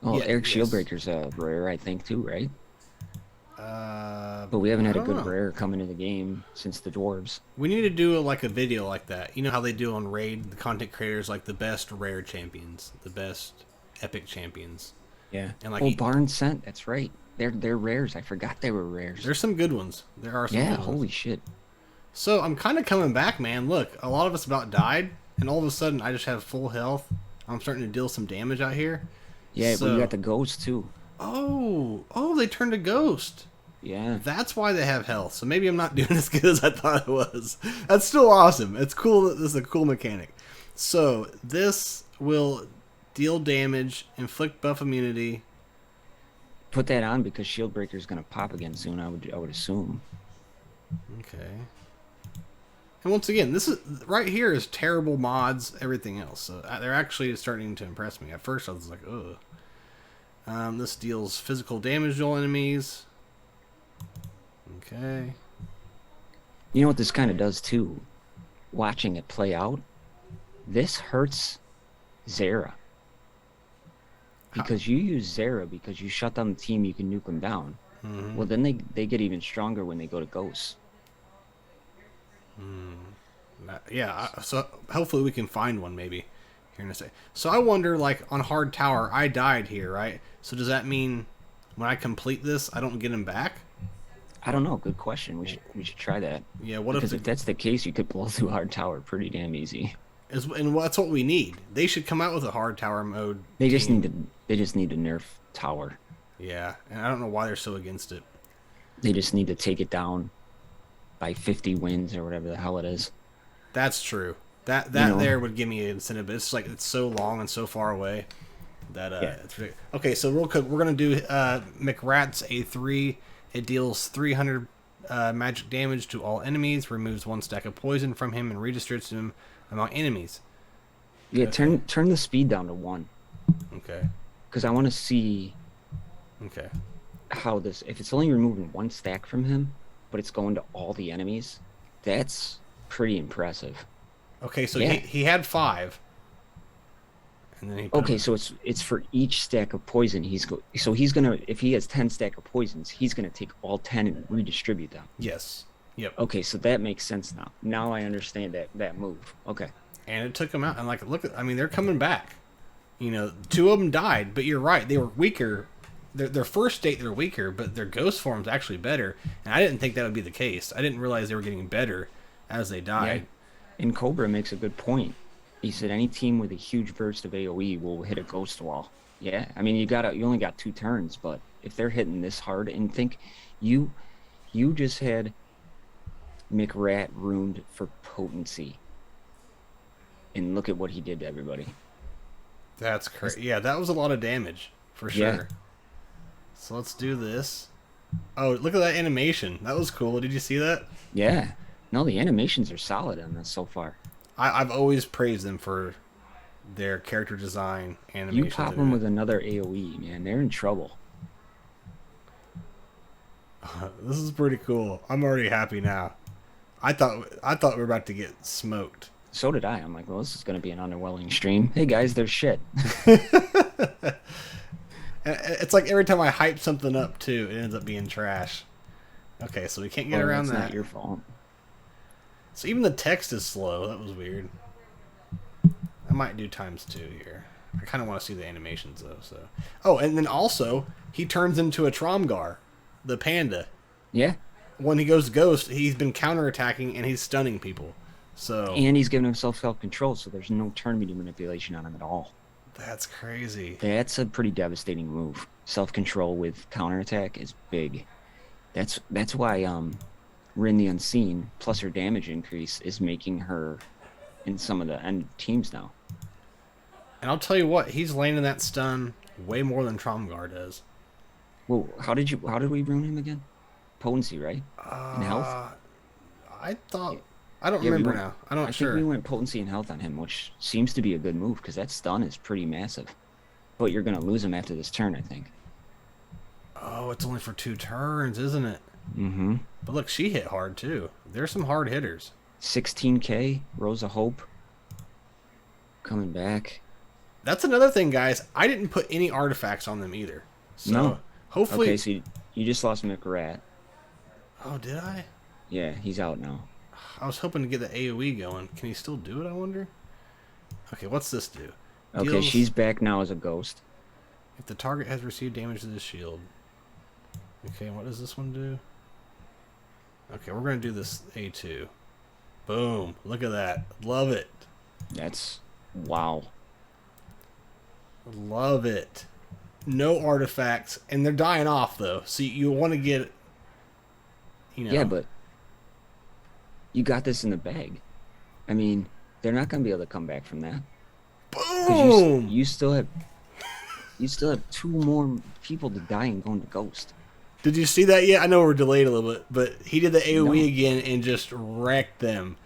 Well, Eric Shieldbreaker's a rare, I think, too, right? But we haven't had a good rare come into the game since the Dwarves. We need to do a video like that. You know how they do on Raid, the content creators, like the best rare champions, the best epic champions. Yeah. And Barn Scent, that's right. They're rares. I forgot they were rares. There's some good ones. There are some good ones. Holy shit. So I'm kind of coming back, man. Look, a lot of us about died, and all of a sudden I just have full health. I'm starting to deal some damage out here. Yeah, but you got the ghost too. Oh, they turned to ghost. Yeah. That's why they have health. So maybe I'm not doing as good as I thought it was. That's still awesome. It's cool. This is a cool mechanic. So this will deal damage, inflict buff immunity. Put that on because Shield Breaker is gonna pop again soon. I would assume. Okay. And once again, this is right here is terrible mods, everything else. So they're actually starting to impress me. At first, I was like, ugh. This deals physical damage to all enemies. Okay. You know what this kind of does too? Watching it play out, this hurts Zera. Because you use Zera because you shut down the team, you can nuke them down. Mm-hmm. Well, then they get even stronger when they go to Ghosts. Yeah, so hopefully we can find one maybe here in a second. So I wonder, like, on Hard Tower, I died here, right? So does that mean when I complete this, I don't get him back? I don't know. Good question. We should try that. Yeah, what because if that's the case, you could blow through Hard Tower pretty damn easy. And that's what we need. They should come out with a Hard Tower mode. They just need to nerf Tower. Yeah, and I don't know why they're so against it. They just need to take it down by 50 wins or whatever the hell it is. That's true. That there would give me an incentive, but it's like it's so long and so far away that it's ridiculous. Okay, so real quick, we're gonna do McRat's A3. It deals 300 magic damage to all enemies, removes 1 stack of poison from him, and redistributes him among enemies. Yeah, turn the speed down to 1. Okay. Because I want to see. Okay. How this, if it's only removing 1 stack from him, but it's going to all the enemies, that's pretty impressive. Okay, so he had 5. And then he so it's for each stack of poison. He's gonna, if he has 10 stack of poisons, he's gonna take all 10 and redistribute them. Yes. Yep. Okay, so that makes sense now. Now I understand that move. Okay. And it took them out, and like, look, I mean, they're coming back. You know, 2 of them died, but you're right, they were weaker. Their first state, they're weaker, but their ghost form's actually better. And I didn't think that would be the case. I didn't realize they were getting better as they died. Yeah. And Cobra makes a good point. He said any team with a huge burst of AoE will hit a ghost wall. Yeah, I mean, you only got 2 turns, but if they're hitting this hard, and think you just had McRat ruined for potency, and look at what he did to everybody. That's crazy. Yeah, that was a lot of damage for sure. Yeah. So let's do this. Oh, look at that animation. That was cool. Did you see that? Yeah. No, the animations are solid on this so far. I've always praised them for their character design animation. You pop them with another AoE, man, they're in trouble. This is pretty cool. I'm already happy now. I thought we were about to get smoked. So did I. I'm like, well, this is going to be an underwhelming stream. Hey guys, there's shit. It's like every time I hype something up too, it ends up being trash. Okay, so we can't get around that. That's not your fault. So even the text is slow. That was weird. I might do ×2 here. I kind of want to see the animations though. So, oh, and then also he turns into a Tromgar, the panda. Yeah. When he goes ghost, he's been counterattacking and he's stunning people. So. And he's giving himself self-control, so there's no turn meter manipulation on him at all. That's crazy. That's a pretty devastating move. Self-control with counterattack is big. That's why Rin the Unseen plus her damage increase is making her in some of the end teams now. And I'll tell you what, he's landing that stun way more than Tromgar does. Well, how did we ruin him again? Potency, right? And health? I thought... I don't remember now. I'm not sure. I think we went potency and health on him, which seems to be a good move, because that stun is pretty massive. But you're going to lose him after this turn, I think. Oh, it's only for 2 turns, isn't it? Mm-hmm. But look, she hit hard, too. There's some hard hitters. 16k, Rose of Hope. Coming back. That's another thing, guys. I didn't put any artifacts on them either. So no. Hopefully... Okay, so you just lost McRat. Oh, did I? Yeah, he's out now. I was hoping to get the AoE going. Can he still do it, I wonder? Okay, what's this do? Okay, she's back now as a ghost. If the target has received damage to the shield. Okay, what does this one do? Okay, we're going to do this A2. Boom. Look at that. Love it. That's... wow. Love it. No artifacts. And they're dying off, though. So you want to get... You Yeah, know. but you got this in the bag. I mean, they're not going to be able to come back from that because Boom! you still have two more people to die and going to Ghost. Did you see that yet? I know we're delayed a little bit, but he did the AoE No, again and just wrecked them.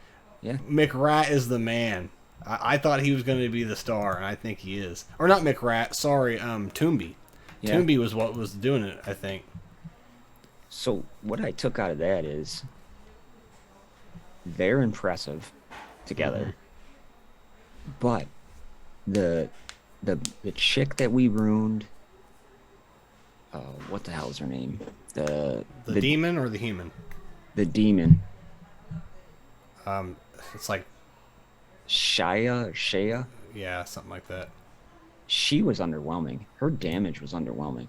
yeah, McRat is the man. I thought he was going to be the star, and I think he is. Or not McRat, sorry, Toombi. yeah. Toombi was what was doing it, I think. So what I took out of that is they're impressive Mm-hmm. together, but the the chick that we ruined, what the hell is her name? The The the demon or the human? the demon, Um, it's like, Shya. yeah, something like that. She was underwhelming. Her damage was underwhelming.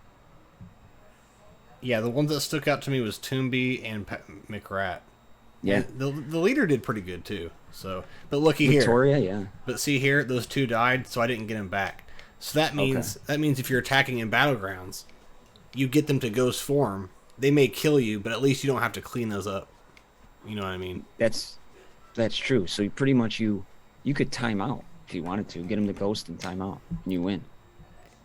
Yeah, the ones that stuck out to me was Toombi and McRat. Yeah, And the leader did pretty good too. So, but looky here. Victoria, yeah. But see here, those two died, so I didn't get them back. So that Okay. means if you're attacking in battlegrounds, you get them to ghost form. They may kill you, but at least you don't have to clean those up. You know what I mean? That's true. So you pretty much you could time out if you wanted to, get him to ghost and time out, and you win.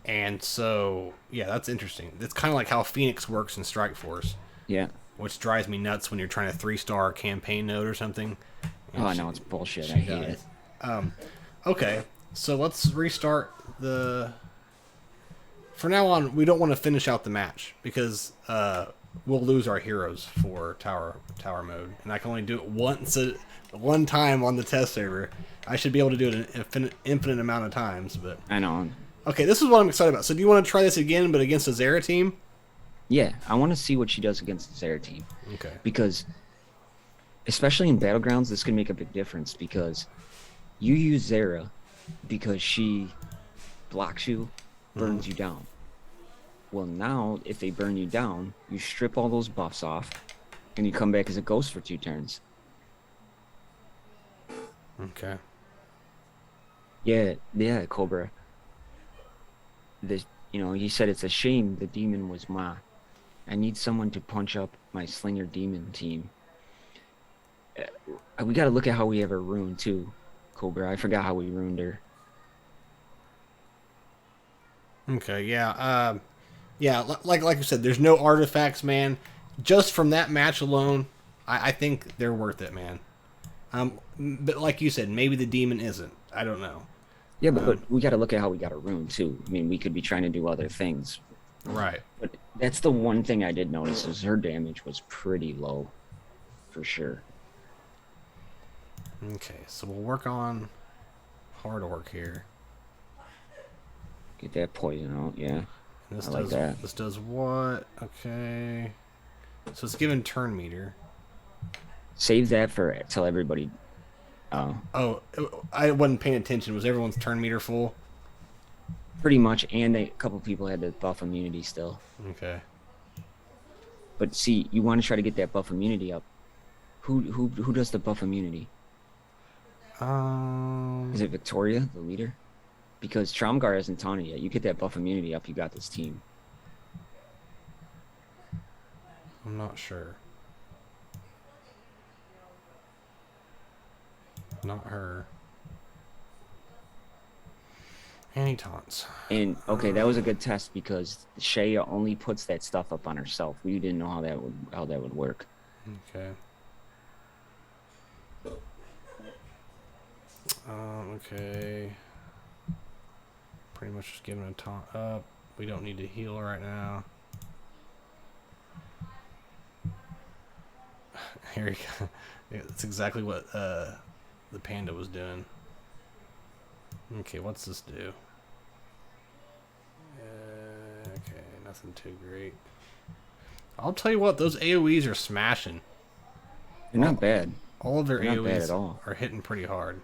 And so, yeah, that's interesting. It's kind of like how Phoenix works in Strike Force, Yeah. which drives me nuts when you're trying to 3-star campaign node or something. Oh, And I know it's bullshit. I she hate it. dies. Okay, so let's restart the. For now on, we don't want to finish out the match because we'll lose our heroes for tower mode, and I can only do it one time on the test server. I should be able to do it an infinite amount of times, but I know. okay, this is what I'm excited about. So, do you want to try this again, but against a Zera team? Yeah, I want to see what she does against the Zera team Okay. because, especially in battlegrounds, this can make a big difference because you use Zera because she blocks you, burns you down. Well, now if they burn you down, you strip all those buffs off, and you come back as a ghost for 2 turns. Okay. Yeah, Cobra. This, he said it's a shame the demon was Ma. I need someone to punch up my Slinger demon team. We got to look at how we have her ruined too, Cobra. I forgot how we ruined her. Okay. Yeah. Yeah. Like you said, there's no artifacts, man. Just from that match alone, I think they're worth it, man. But like you said, maybe the demon isn't. I don't know. Yeah, but we got to look at how we got her ruined too. I mean, we could be trying to do other things, Right. but that's the one thing I did notice is her damage was pretty low, for sure. Okay. So we'll work on hard orc here. Get that poison out, yeah. And this I like does that. this does what? Okay. So it's given turn meter. Save that for till everybody. Oh, I wasn't paying attention. Was everyone's turn meter full? Pretty much, and a couple people had the buff immunity still. Okay. But see, you want to try to get that buff immunity up. Who does the buff immunity? Is it Victoria, the leader? Because Traumgar hasn't taunted yet. You get that buff immunity up, you got this team. I'm not sure. Not her. And he taunts. And okay, that was a good test because Shya only puts that stuff up on herself. We didn't know how that would work. Okay. Okay. Pretty much just giving a taunt up. We don't need to heal right now. Here we go. Yeah, that's exactly what the panda was doing. Okay, what's this do? Okay, nothing too great. I'll tell you what, those AoEs are smashing. They're not bad All of their They're not bad AoEs at all. are hitting pretty hard.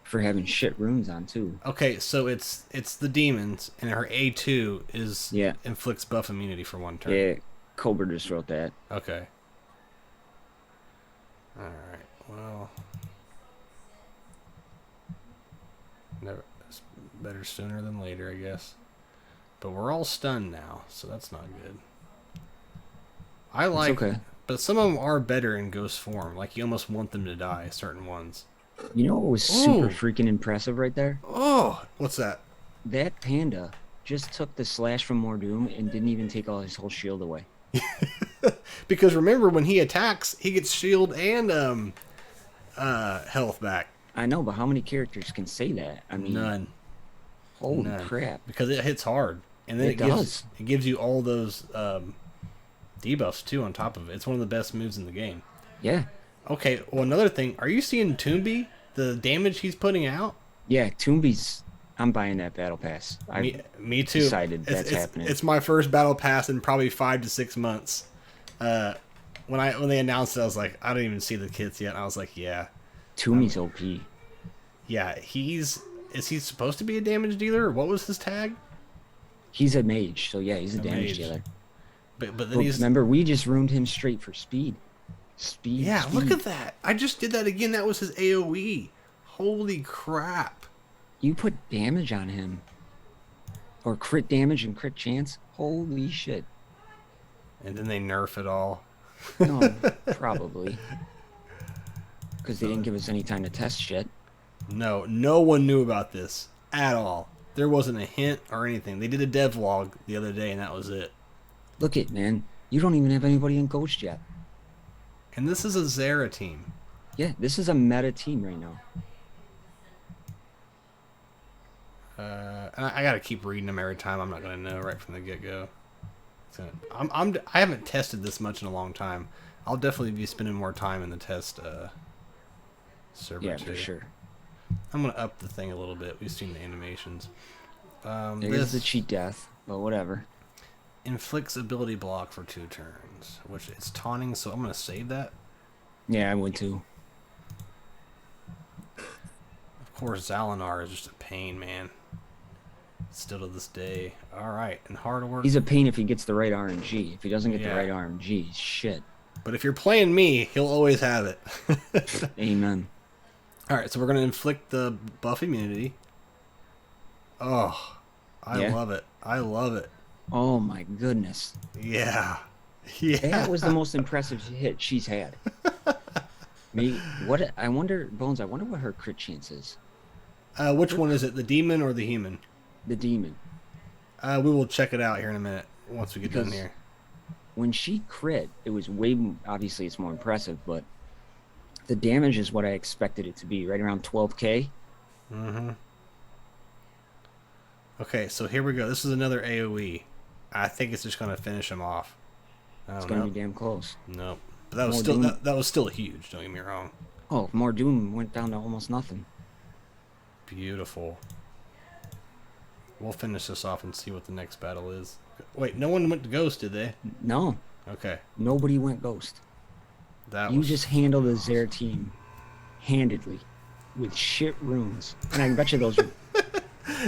For having shit runes on too. Okay, so it's the demons, and her A2 is Yeah. inflicts buff immunity for 1 turn. Yeah, Cobra just wrote that. Okay. All right. Well, never. It's better sooner than later, I guess. But we're all stunned now, so that's not good. I like. okay. But some of them are better in ghost form. Like, you almost want them to die, certain ones. You know what was super freaking impressive right there? Oh, what's that? That panda just took the slash from More Doom and didn't even take all his whole shield away. Because remember, when he attacks, he gets shield and health back. I know, but how many characters can say that? I mean, None. Holy None. crap! Because it hits hard, and then it gives you all those debuffs too on top of it. It's one of the best moves in the game. Yeah. Okay. Well, another thing. Are you seeing Toombi? The damage he's putting out? Yeah, Toombi's. I'm buying that battle pass. Me too. Decided that's happening. It's my first battle pass in probably 5 to 6 months. When they announced it, I was like, I don't even see the kits yet. And I was like, yeah. Toombi's OP. Yeah, is he supposed to be a damage dealer? Or what was his tag? He's a mage, so yeah, he's a damage dealer. But then remember, we just ruined him straight for speed. Yeah, speed. Look at that. I just did that again. That was his AoE. Holy crap. You put damage on him. Or crit damage and crit chance. Holy shit. And then they nerf it all. No, probably. Because they didn't give us any time to test shit. No one knew about this at all. There wasn't a hint or anything. They did a devlog the other day and that was it. Look it, man. You don't even have anybody in Ghost yet. And this is a Zera team. Yeah, this is a meta team right now. And I gotta keep reading them every time. I'm not gonna know right from the get-go. I haven't tested this much in a long time. I'll definitely be spending more time in the test server. Yeah, too. for sure. I'm gonna up the thing a little bit. We've seen the animations. There's the cheat death, but whatever. Inflicts ability block for 2 turns, which it's taunting, so I'm gonna save that. Yeah, I would too. Of course, Zalinar is just a pain, man. Still to this day. Alright, and hard work. He's a pain if he gets the right RNG. If he doesn't get the right RNG, shit. But if you're playing me, he'll always have it. Amen. Alright, so we're going to inflict the buff immunity. Oh, I love it. I love it. Oh my goodness. Yeah. Yeah. That was the most impressive hit she's had. I wonder, Bones, I wonder what her crit chance is. Which one is it, the demon or the human? The demon. We will check it out here in a minute once we get done here. When she crit, it was obviously it's more impressive, but the damage is what I expected it to be, right around 12k. Mm-hmm. Okay, so here we go. This is another AoE. I think it's just going to finish him off. It's going to be damn close. Nope. But that was that was still huge, don't get me wrong. Oh, More Doom went down to almost nothing. Beautiful. We'll finish this off and see what the next battle is. Wait, no one went to Ghost, did they? No. Okay. Nobody went Ghost. You just handled the Zera team handedly with shit runes. And I bet you those are...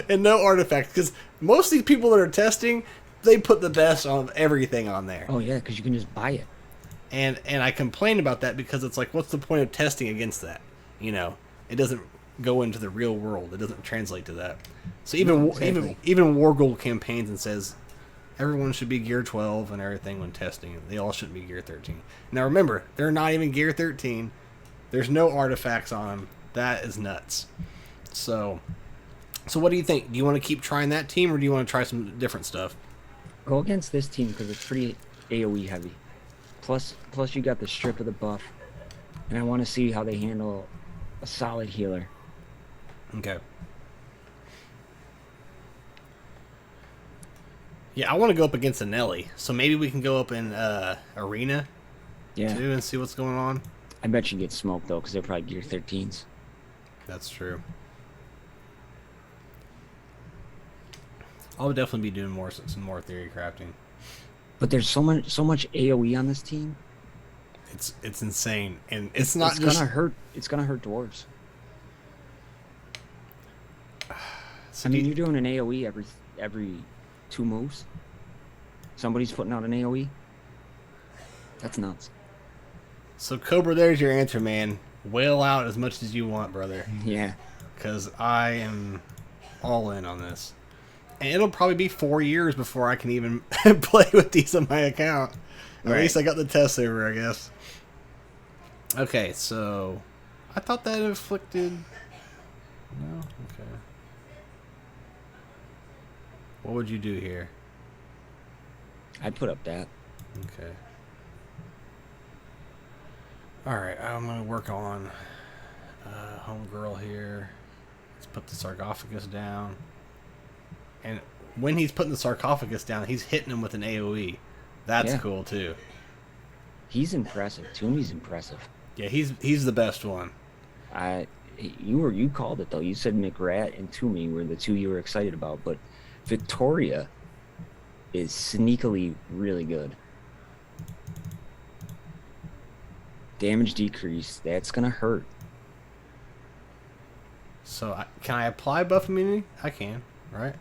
And no artifacts, because most of these people that are testing, they put the best of everything on there. Oh, yeah, because you can just buy it. And I complain about that because it's like, what's the point of testing against that? You know, it doesn't go into the real world. It doesn't translate to that. So even Wargold campaigns and says everyone should be gear 12 and everything when testing. They all shouldn't be gear 13. Now remember, they're not even gear 13. There's no artifacts on them. That is nuts. So what do you think? Do you want to keep trying that team, or do you want to try some different stuff? Go against this team because it's pretty AoE heavy. Plus you got the strip of the buff, and I want to see how they handle a solid healer. Okay. Yeah, I want to go up against a Nelly, so maybe we can go up in Arena too and see what's going on. I bet you get smoked though, because they're probably gear 13s. That's true. I'll definitely be doing some more theory crafting. But there's so much AoE on this team. It's insane, and it's gonna hurt. It's gonna hurt dwarves. So I mean, you're doing an AoE every 2 moves. Somebody's putting out an AoE. That's nuts. So Cobra, there's your answer, man. Wail out as much as you want, brother. Yeah. Because I am all in on this. And it'll probably be 4 years before I can even play with these on my account. At least I got the test server, I guess. Okay, so I thought that inflicted. No, okay. What would you do here? I'd put up that. Okay. Alright, I'm going to work on homegirl here. Let's put the sarcophagus down. And when he's putting the sarcophagus down, he's hitting him with an AoE. That's cool, too. He's impressive. Toombi's impressive. Yeah, he's the best one. You called it, though. You said McRat and Toombi were the two you were excited about, but Victoria is sneakily really good. Damage decrease. That's going to hurt. So, can I apply buff immunity? I can, right?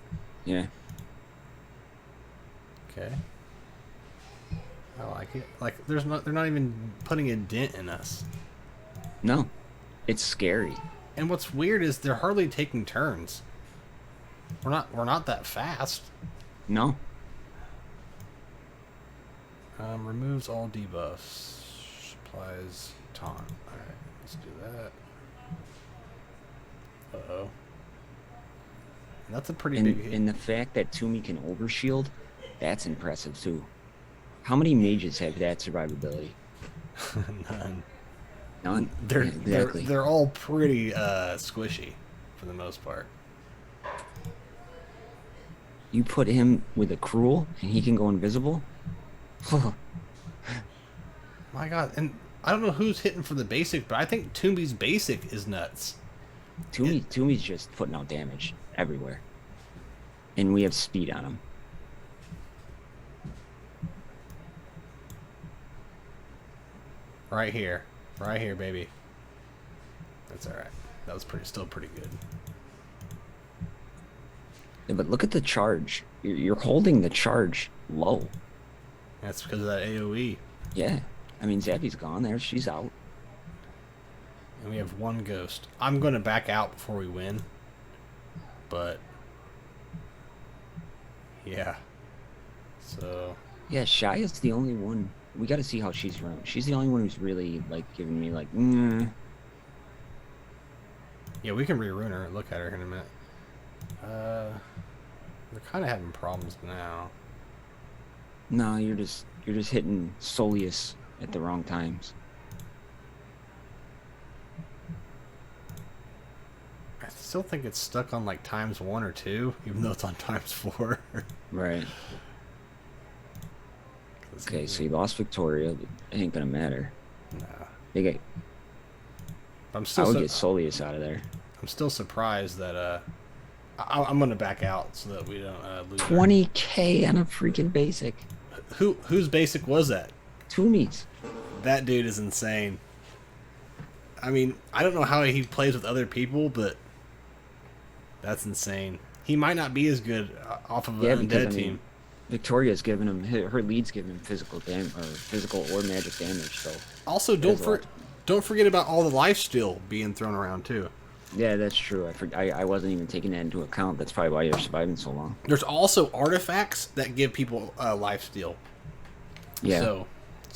Yeah. Okay. I like it. Like, they're not even putting a dent in us. No. It's scary. And what's weird is they're hardly taking turns. We're not that fast. No. Removes all debuffs. Applies taunt. Alright, let's do that. Uh-oh. And that's a pretty big hit. And the fact that Toombi can overshield, that's impressive too. How many mages have that survivability? None. None. They're all pretty squishy for the most part. You put him with a cruel and he can go invisible? My god, and I don't know who's hitting for the basic, but I think Toombi's basic is nuts. Toombi's just putting out damage everywhere. And we have speed on him. Right here, baby. That's all right. That was still pretty good. Yeah, but look at the charge. You're holding the charge low. That's because of that AoE. Yeah, I mean Zabby's gone there. She's out. And we have one ghost. I'm going to back out before we win. But yeah. So yeah, Shya's the only one. We got to see how she's run. She's the only one who's really like giving me like. Yeah, we can rerun her and look at her in a minute. We're kind of having problems now. No, you're just hitting Soleus at the wrong times. I still think it's stuck on like ×1 or ×2, even though it's on ×4. Right. Okay, so you lost Victoria, but it ain't gonna matter. Nah. They get. I would get Soleus out of there. I'm still surprised that I'm gonna back out so that we don't lose. 20k on a freaking basic. Whose basic was that? Toombi's. That dude is insane. I mean, I don't know how he plays with other people, but that's insane. He might not be as good off of an Undead team. Victoria's giving him her lead's giving him physical or magic damage. So also don't forget about all the lifesteal being thrown around too. Yeah, that's true. I wasn't even taking that into account. That's probably why you're surviving so long. There's also artifacts that give people lifesteal. Yeah. So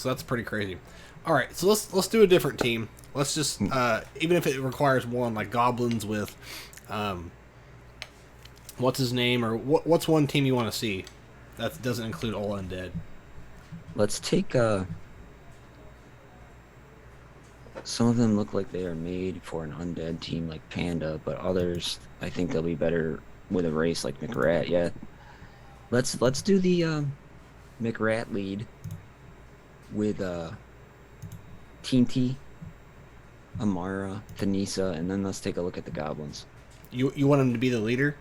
that's pretty crazy. All right, so let's do a different team. Let's just even if it requires one like goblins with what's his name or what's one team you want to see that doesn't include all undead. Let's take some of them look like they are made for an undead team like Panda, but others I think they'll be better with a race like McRat. Yeah. Let's do the McRat lead with Tinty, Amara, Thanisa, and then let's take a look at the goblins. You want him to be the leader?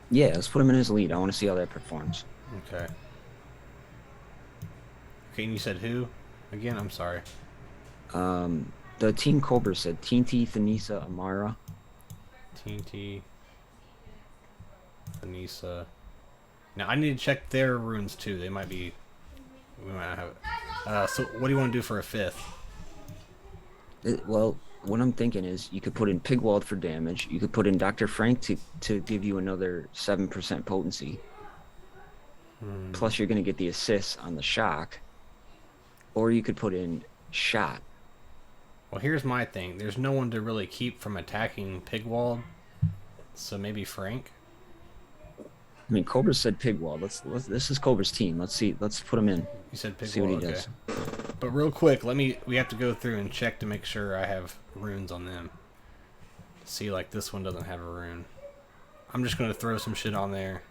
Yeah, let's put him in his lead. I want to see how that performs. Okay. Okay, and you said who? Again, I'm sorry. The Team Cobra said Tinty, Thanisa, Amara. Tinty, Thanisa. Now, I need to check their runes, too. They might be... We might have it. So, what do you want to do for a fifth? Well, what I'm thinking is you could put in Pigwald for damage. You could put in Dr. Frank to give you another 7% potency. Plus, you're going to get the assists on the shock. Or you could put in shot. Well, here's my thing. There's no one to really keep from attacking Pigwald. So maybe Frank? I mean, Cobra said Pigwald. This is Cobra's team. Let's see. Let's put him in. You said Pigwald? See what he okay. does. But real quick, we have to go through and check to make sure I have runes on them. See, like, this one doesn't have a rune. I'm just going to throw some shit on there.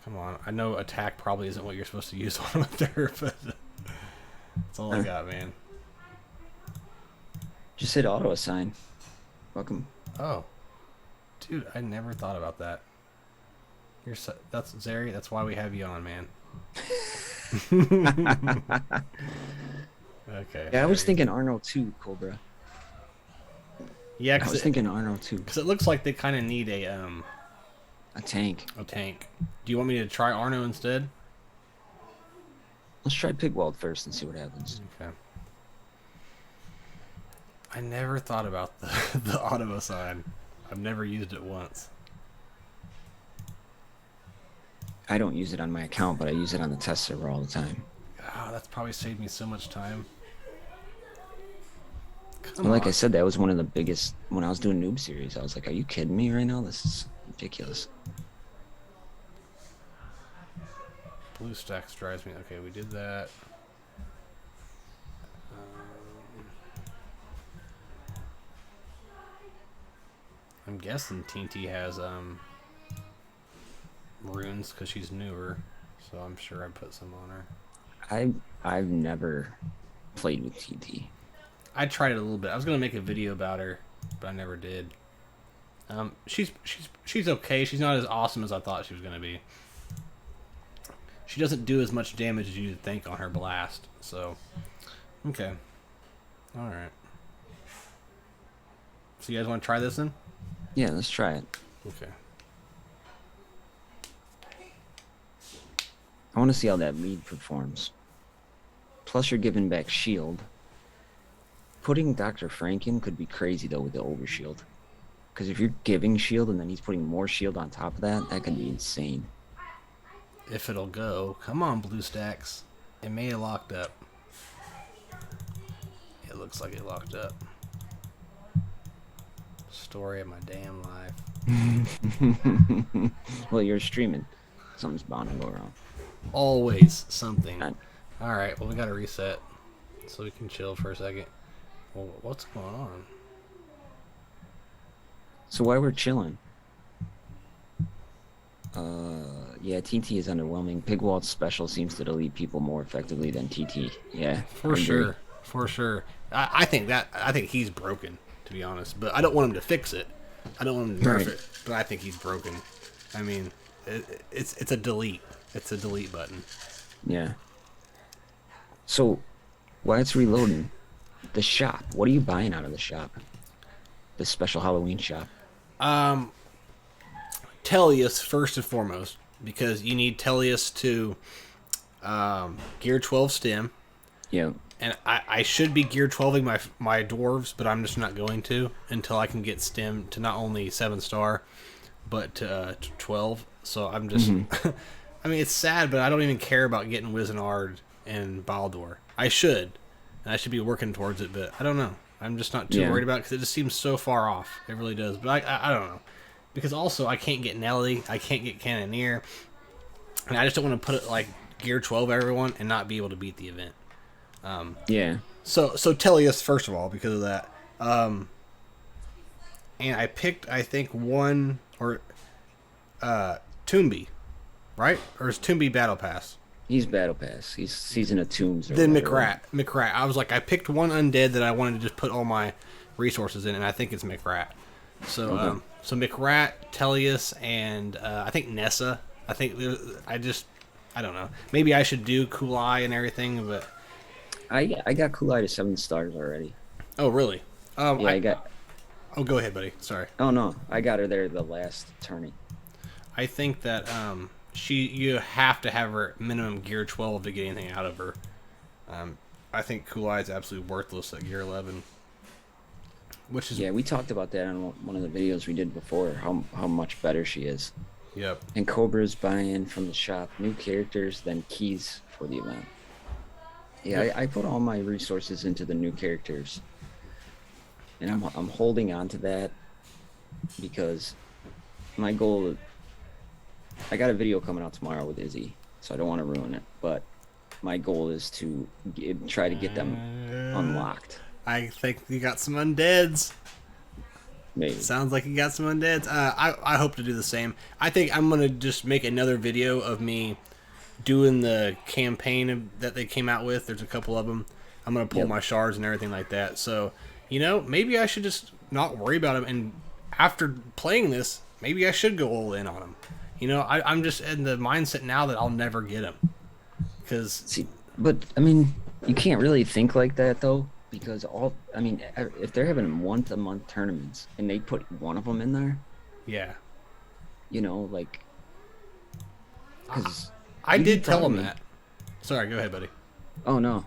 Come on. I know attack probably isn't what you're supposed to use on there, but that's all I got, man. Just hit auto assign. Welcome. Oh. Dude, I never thought about that. That's Zeri, that's why we have you on, man. Okay. Yeah, I was thinking Arno too, Cobra. Yeah, I was thinking Arno too. Because it looks like they kind of need a tank. A tank. Do you want me to try Arno instead? Let's try Pigwald first and see what happens. Okay. I never thought about the auto assign. I've never used it once. I don't use it on my account, but I use it on the test server all the time. Oh, that's probably saved me so much time. Well, like I said, that was one of the biggest, when I was doing Noob Series, I was like, are you kidding me right now? This is ridiculous. Blue stacks drives me. Okay, we did that. I'm guessing TNT has runes because she's newer, so I'm sure I put some on her. I've never played with TNT. I tried it a little bit. I was gonna make a video about her, but I never did. She's okay. She's not as awesome as I thought she was gonna be. She doesn't do as much damage as you'd think on her blast. So, okay, all right. So you guys want to try this then? Yeah, let's try it. Okay. I want to see how that lead performs. Plus, you're giving back shield. Putting Dr. Frank in could be crazy though with the overshield. Because if you're giving shield and then he's putting more shield on top of that, that could be insane. If it'll go. Come on, blue stacks. It may have locked up. It looks like it locked up. Story of my damn life. Well, you're streaming. Something's bound to go wrong. Always something. Alright, well, we gotta reset. So we can chill for a second. Well, what's going on? So while we're chilling, yeah, TT is underwhelming. Pigwald's special seems to delete people more effectively than TT. Yeah, for sure, for sure. I think he's broken, to be honest. But I don't want him to fix it. I don't want him to nerf it. But I think he's broken. I mean, it's a delete. It's a delete button. Yeah. So while it's reloading, the shop. What are you buying out of the shop? The special Halloween shop. Tellius first and foremost, because you need Tellius to gear 12 stem. Yeah. And I should be gear 12ing my dwarves, but I'm just not going to until I can get stem to not only 7-star, but to 12. So I'm just... I mean, it's sad, but I don't even care about getting Wizenard and Baldur. I should. And I should be working towards it, but I don't know. I'm just not too worried about it because it just seems so far off. It really does. But I don't know. Because also, I can't get Nelly. I can't get Cannoneer. And I just don't want to put it like gear 12 everyone and not be able to beat the event. Yeah. So Tellius, first of all, because of that. And I picked, I think, one... or Toombi. Right? Or is Toombi Battle Pass? He's Battle Pass. He's Season of Tombs. Then McRat. I was like, I picked one Undead that I wanted to just put all my resources in, and I think it's McRat. So, so McRat, Tellius, and I think Nessa. I think I don't know. Maybe I should do Cool Eye and everything, but I got Cool Eye to 7 stars already. Oh, really? Yeah, I got. Oh, go ahead, buddy. Sorry. Oh no, I got her there the last tourney. I think that you have to have her minimum gear 12 to get anything out of her. I think Cool Eye is absolutely worthless at gear 11. Which is we talked about that on one of the videos we did before. How much better she is. Yep. And Cobra's buying from the shop new characters, then keys for the event. Yeah, Yep. I put all my resources into the new characters, and I'm holding on to that because my goal. I got a video coming out tomorrow with Izzy, so I don't want to ruin it. But my goal is to try to get them unlocked. I think you got some undeads. Maybe. Sounds like you got some undeads. I hope to do the same. I think I'm gonna just make another video of me doing the campaign that they came out with. There's a couple of them. I'm gonna pull my shards and everything like that. So, you know, maybe I should just not worry about them. And after playing this, maybe I should go all in on them. You know, I'm just in the mindset now that I'll never get them. See, but I mean, you can't really think like that though, because if they're having month-to-month tournaments and they put one of them in there, yeah, you know, like, because I did tell them that. Sorry, go ahead, buddy. Oh no,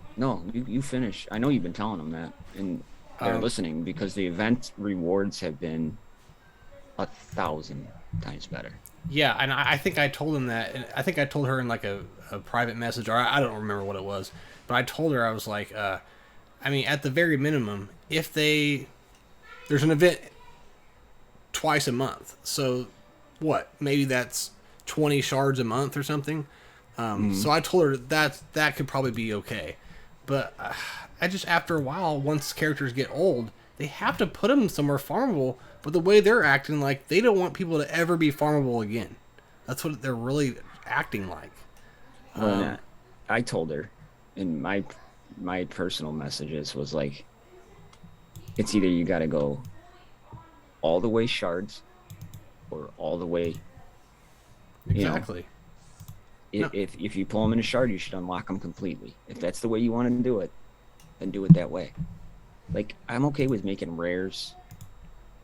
you finish. I know you've been telling them that, and they're listening because the event rewards have been 1,000 times better. Yeah, and I think I told him that, and I think I told her in like a private message, or I don't remember what it was, but I told her, I was like, I mean, at the very minimum, if there's an event twice a month, so what, maybe that's 20 shards a month or something. So I told her that could probably be okay, but I just, after a while, once characters get old, they have to put them somewhere farmable. But the way they're acting, like, they don't want people to ever be farmable again. That's what they're really acting like. Well, I told her in my personal messages was like, it's either you got to go all the way shards or all the way. Exactly. You know, if you pull them in a shard, you should unlock them completely. If that's the way you want to do it, then do it that way. Like, I'm okay with making rares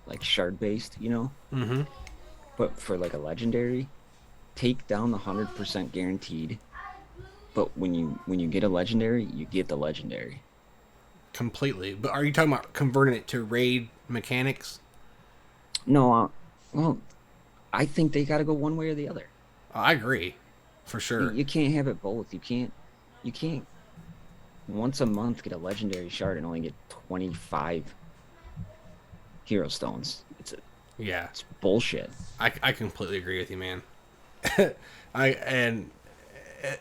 like shard based, you know. Mm-hmm. But for like a legendary, take down the 100% guaranteed. But when you get a legendary, you get the legendary. Completely. But are you talking about converting it to raid mechanics? No, well, I think they got to go one way or the other. I agree, for sure. You can't have it both. You can't once a month get a legendary shard and only get 25 hero stones. It's bullshit. I completely agree with you, man. And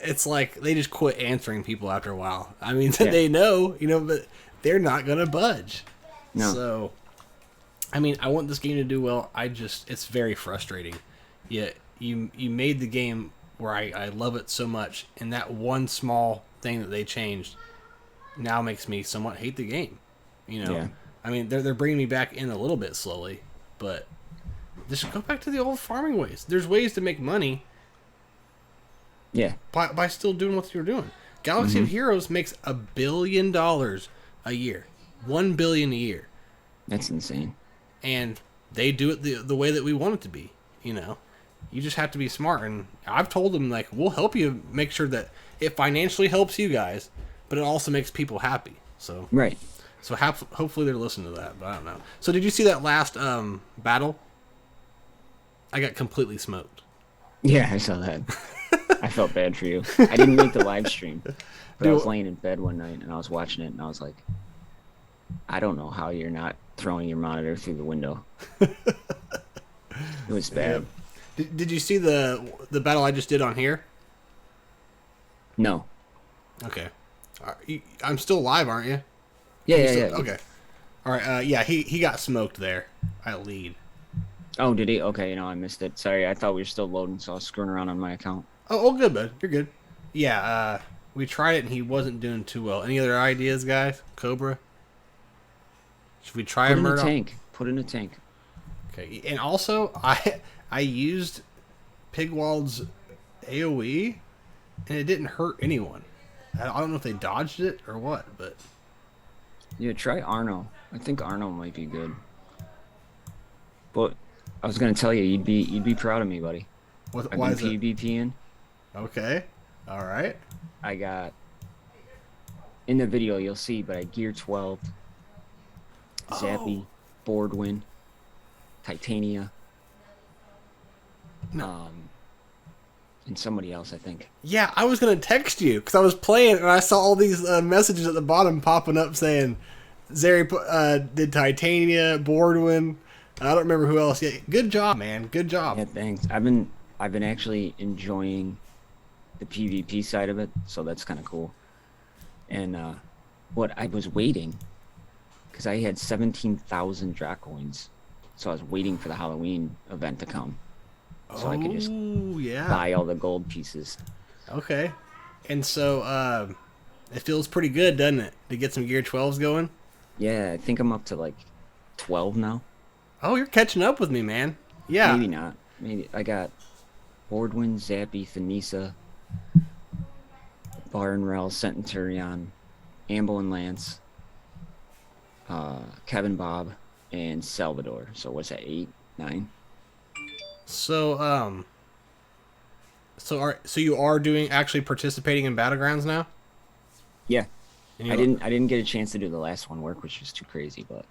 it's like they just quit answering people after a while. I mean, they know, you know, but they're not gonna budge. No. So, I mean, I want this game to do well. It's very frustrating. Yet you made the game where I love it so much, and that one small thing that they changed now makes me somewhat hate the game. You know. Yeah. I mean, they're bringing me back in a little bit slowly, but just go back to the old farming ways. There's ways to make money. Yeah. By still doing what you're doing. Galaxy of Heroes makes $1 billion a year, $1 billion a year. That's insane. And they do it the way that we want it to be. You know, you just have to be smart. And I've told them, like, we'll help you make sure that it financially helps you guys, but it also makes people happy. So right. So hopefully they're listening to that, but I don't know. So did you see that last battle? I got completely smoked. Yeah, I saw that. I felt bad for you. I didn't make the live stream, but I was laying in bed one night and I was watching it and I was like, I don't know how you're not throwing your monitor through the window. It was bad. Yeah. Did you see the battle I just did on here? No. Okay. I'm still live, aren't you? Yeah. Okay. All right. Yeah, he got smoked there at lead. Oh, did he? Okay, I missed it. Sorry, I thought we were still loading, so I was screwing around on my account. Oh, good, bud. You're good. Yeah, we tried it and he wasn't doing too well. Any other ideas, guys? Cobra? Should we try a Murdoch? Put in a tank. Okay, and also, I used Pigwald's AoE, and it didn't hurt anyone. I don't know if they dodged it or what, but... Yeah, try Arno. I think Arno might be good. But I was gonna tell you, you'd be proud of me, buddy. Why is it? PvPing. Okay. All right. I got in the video you'll see, but I gear 12, Zappy, Boardwind, Titania. No. And somebody else, I think. Yeah, I was gonna text you because I was playing and I saw all these messages at the bottom popping up saying Zeri did Titania, Boardwin. I don't remember who else. Yeah, good job, man. Good job. Yeah, thanks. I've been actually enjoying the PvP side of it, so that's kind of cool. And what I was waiting, because I had 17,000 Dracoins, so I was waiting for the Halloween event to come, so I could just buy all the gold pieces. Okay. And so it feels pretty good, doesn't it, to get some Gear 12s going? Yeah, I think I'm up to like 12 now. Oh, you're catching up with me, man. Yeah. Maybe not. Maybe I got Boardwin, Zappy, Thanisa, Barnrel, Centurion, Amble and Lance, Kevin Bob, and Salvador. So what's that, 8, 9? So so you are doing actually participating in battlegrounds now? Yeah. And I didn't get a chance to do the last one work, which was too crazy, but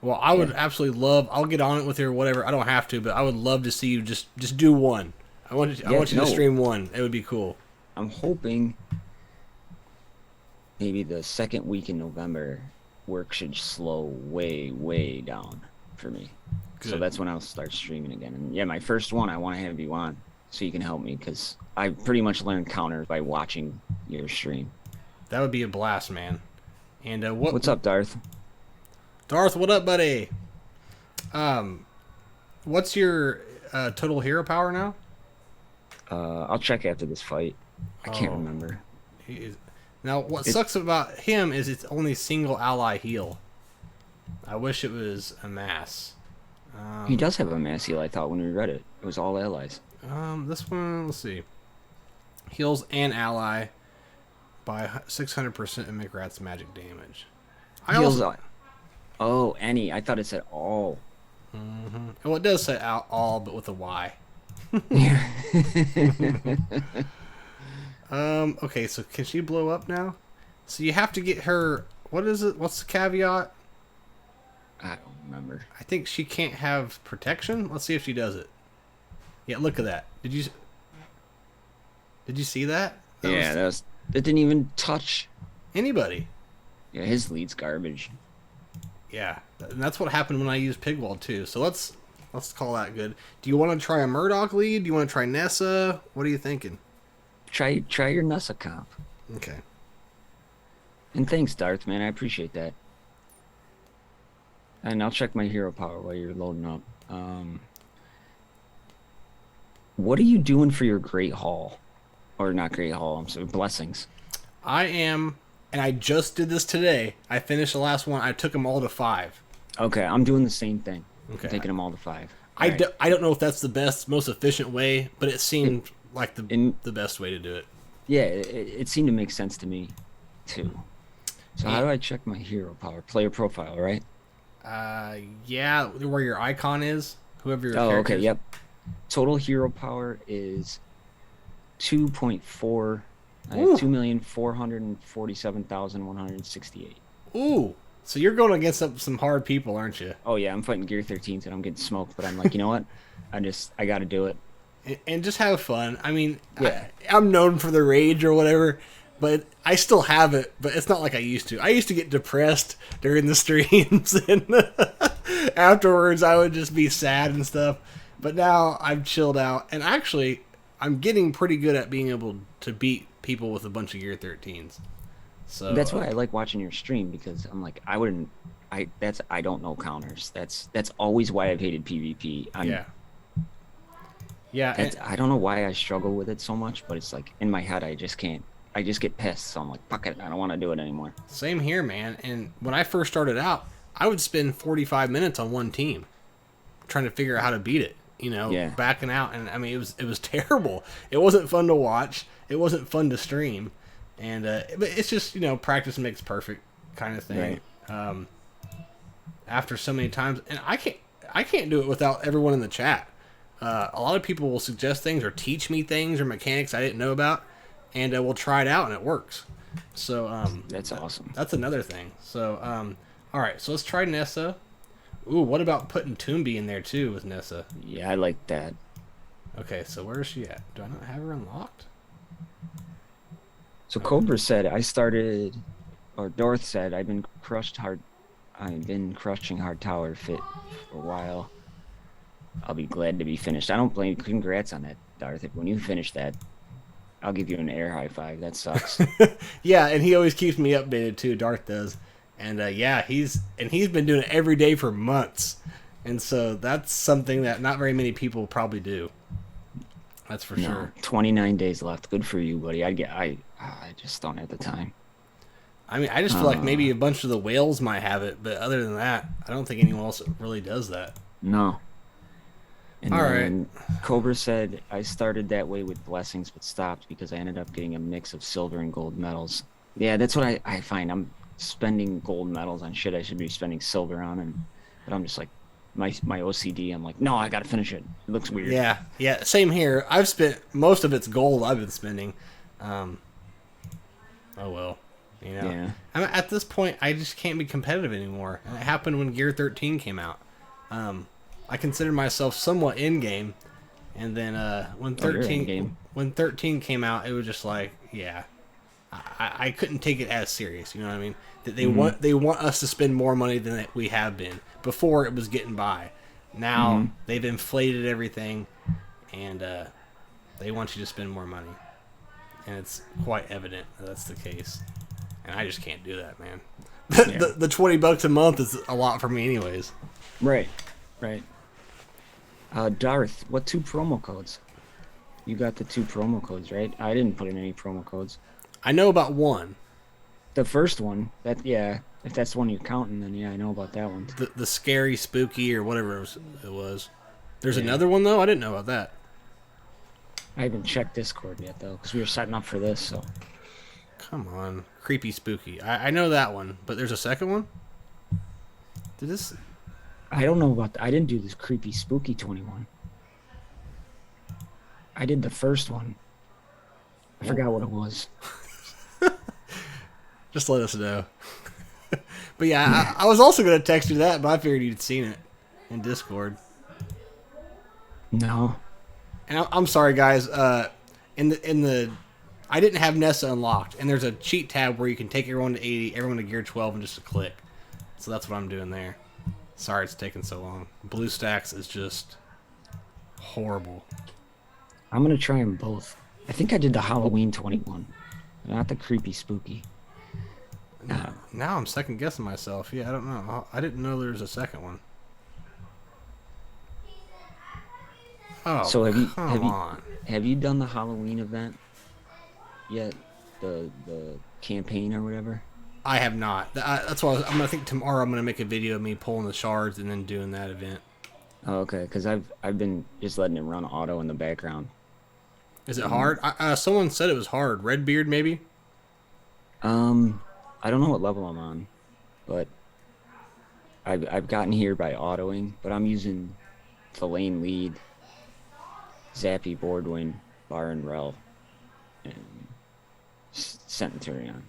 well, I would absolutely love. I'll get on it with you or whatever. I don't have to, but I would love to see you just do one. I want you to stream one. It would be cool. I'm hoping maybe the second week in November work should slow way down for me. Good. So that's when I'll start streaming again. And yeah, my first one I want to have you on so you can help me, because I pretty much learned counters by watching your stream. That would be a blast, man. And what's up, Darth? Darth, what up, buddy? What's your total hero power now? I'll check after this fight. I can't remember. Now, what sucks about him is it's only single ally heal. I wish it was a mass. He does have a mass heal, I thought, when we read it. It was all allies. This one, let's see. Heals an ally by 600% of McRat's magic damage. Oh, any. I thought it said all. Mm-hmm. Well, it does say all, but with a Y. Okay, so can she blow up now? So you have to get her. What is it? What's the caveat? I don't remember. I think she can't have protection. Let's see if she does it. Yeah, look at that. Did you see that? That didn't even touch anybody. Yeah, his lead's garbage. Yeah, and that's what happened when I used Pigwall too. So let's call that good. Do you want to try a Murdoch lead? Do you want to try Nessa? What are you thinking? Try your Nessa comp. Okay. And thanks, Darth, man. I appreciate that. And I'll check my hero power while you're loading up. What are you doing for your Great Hall? Or not Great Hall, I'm sorry, Blessings. I am, and I just did this today. I finished the last one. I took them all to 5. Okay, I'm doing the same thing. Okay. I'm taking them all to 5. I don't know if that's the best, most efficient way, but it seemed like the best way to do it. Yeah, it seemed to make sense to me, too. So how do I check my hero power? Player profile, right? Yeah, where your icon is, whoever your character okay, is. Yep. Total hero power is 2.4. I have 2,447,168. Ooh, so you're going against some hard people, aren't you? Oh yeah, I'm fighting Gear 13s and I'm getting smoked, but I'm like, you know what? I got to do it. And just have fun. I mean, yeah. I'm known for the rage or whatever, but I still have it, but it's not like I used to. I used to get depressed during the streams, and afterwards I would just be sad and stuff. But now I've chilled out, and actually I'm getting pretty good at being able to beat people with a bunch of Gear 13s. So that's why I like watching your stream, because I'm like, I don't know counters. That's always why I've hated PvP. Yeah. I don't know why I struggle with it so much, but it's like in my head I just can't. I just get pissed, so I'm like, fuck it, I don't want to do it anymore. Same here, man. And when I first started out, I would spend 45 minutes on one team trying to figure out how to beat it. Backing out, and I mean it was terrible. It wasn't fun to watch. It wasn't fun to stream, and but it's just practice makes perfect kind of thing. Right. After so many times, and I can't do it without everyone in the chat. A lot of people will suggest things or teach me things or mechanics I didn't know about, and we'll try it out and it works. So that's awesome. That's another thing. So all right, so let's try Nessa. Ooh, what about putting Toombi in there too with Nessa? Yeah, I like that. Okay, so where is she at? Do I not have her unlocked? So Cobra said I started, or Dorth said I've been crushed hard. I've been crushing hard tower fit for a while. I'll be glad to be finished. I don't blame you. Congrats on that, Darth. When you finish that, I'll give you an air high five. That sucks. Yeah, and he always keeps me updated too. Darth does, and yeah, he's been doing it every day for months, and so that's something that not very many people probably do. That's for sure. 29 days left. Good for you, buddy. I just don't have the time. I mean, I just feel like maybe a bunch of the whales might have it, but other than that, I don't think anyone else really does that. No. And All then right. Cobra said I started that way with blessings, but stopped because I ended up getting a mix of silver and gold medals. Yeah, that's what I find. I'm spending gold medals on shit I should be spending silver on, but I'm just like my OCD. I'm like, no, I gotta finish it. It looks weird. Yeah. Same here. I've spent most of it's gold. I've been spending. Oh well. You know, Yeah. at this point, I just can't be competitive anymore. And it happened when Gear 13 came out. I considered myself somewhat in game, and then when 13 came out, it was just like, yeah, I couldn't take it as serious. You know what I mean? That they want us to spend more money than we have been. Before it was getting by. Now they've inflated everything, and they want you to spend more money, and it's quite evident that's the case. And I just can't do that, man. The $20 a month is a lot for me, anyways. Right. Darth, what 2 promo codes? You got the 2 promo codes, right? I didn't put in any promo codes. I know about one. The first one, if that's the one you're counting, then yeah, I know about that one. The scary, spooky, or whatever it was. There's another one, though? I didn't know about that. I haven't checked Discord yet, though, because we were setting up for this, so. Come on. Creepy, spooky. I know that one, but there's a second one? I don't know about I didn't do this creepy, spooky 21. I did the first one. I forgot what it was. Just let us know. But yeah, I was also going to text you that, but I figured you'd seen it in Discord. No. And I'm sorry, guys. In the I didn't have Nessa unlocked, and there's a cheat tab where you can take everyone to 80, everyone to gear 12, and just a click. So that's what I'm doing there. Sorry it's taking so long. BlueStacks is just horrible. I'm gonna try them both. I think I did the Halloween 21, not the creepy, spooky. Now I'm second guessing myself. Yeah, I don't know. I didn't know there was a second one. Oh, so have you done the Halloween event yet? The campaign or whatever? I have not. That's why I'm gonna think tomorrow. I'm gonna make a video of me pulling the shards and then doing that event. Oh, okay, because I've been just letting it run auto in the background. Is it hard? Someone said it was hard. Redbeard, maybe. I don't know what level I'm on, but I've gotten here by autoing. But I'm using the lane lead, Zappy, Boardwin, Bar and Rel, and Centurion.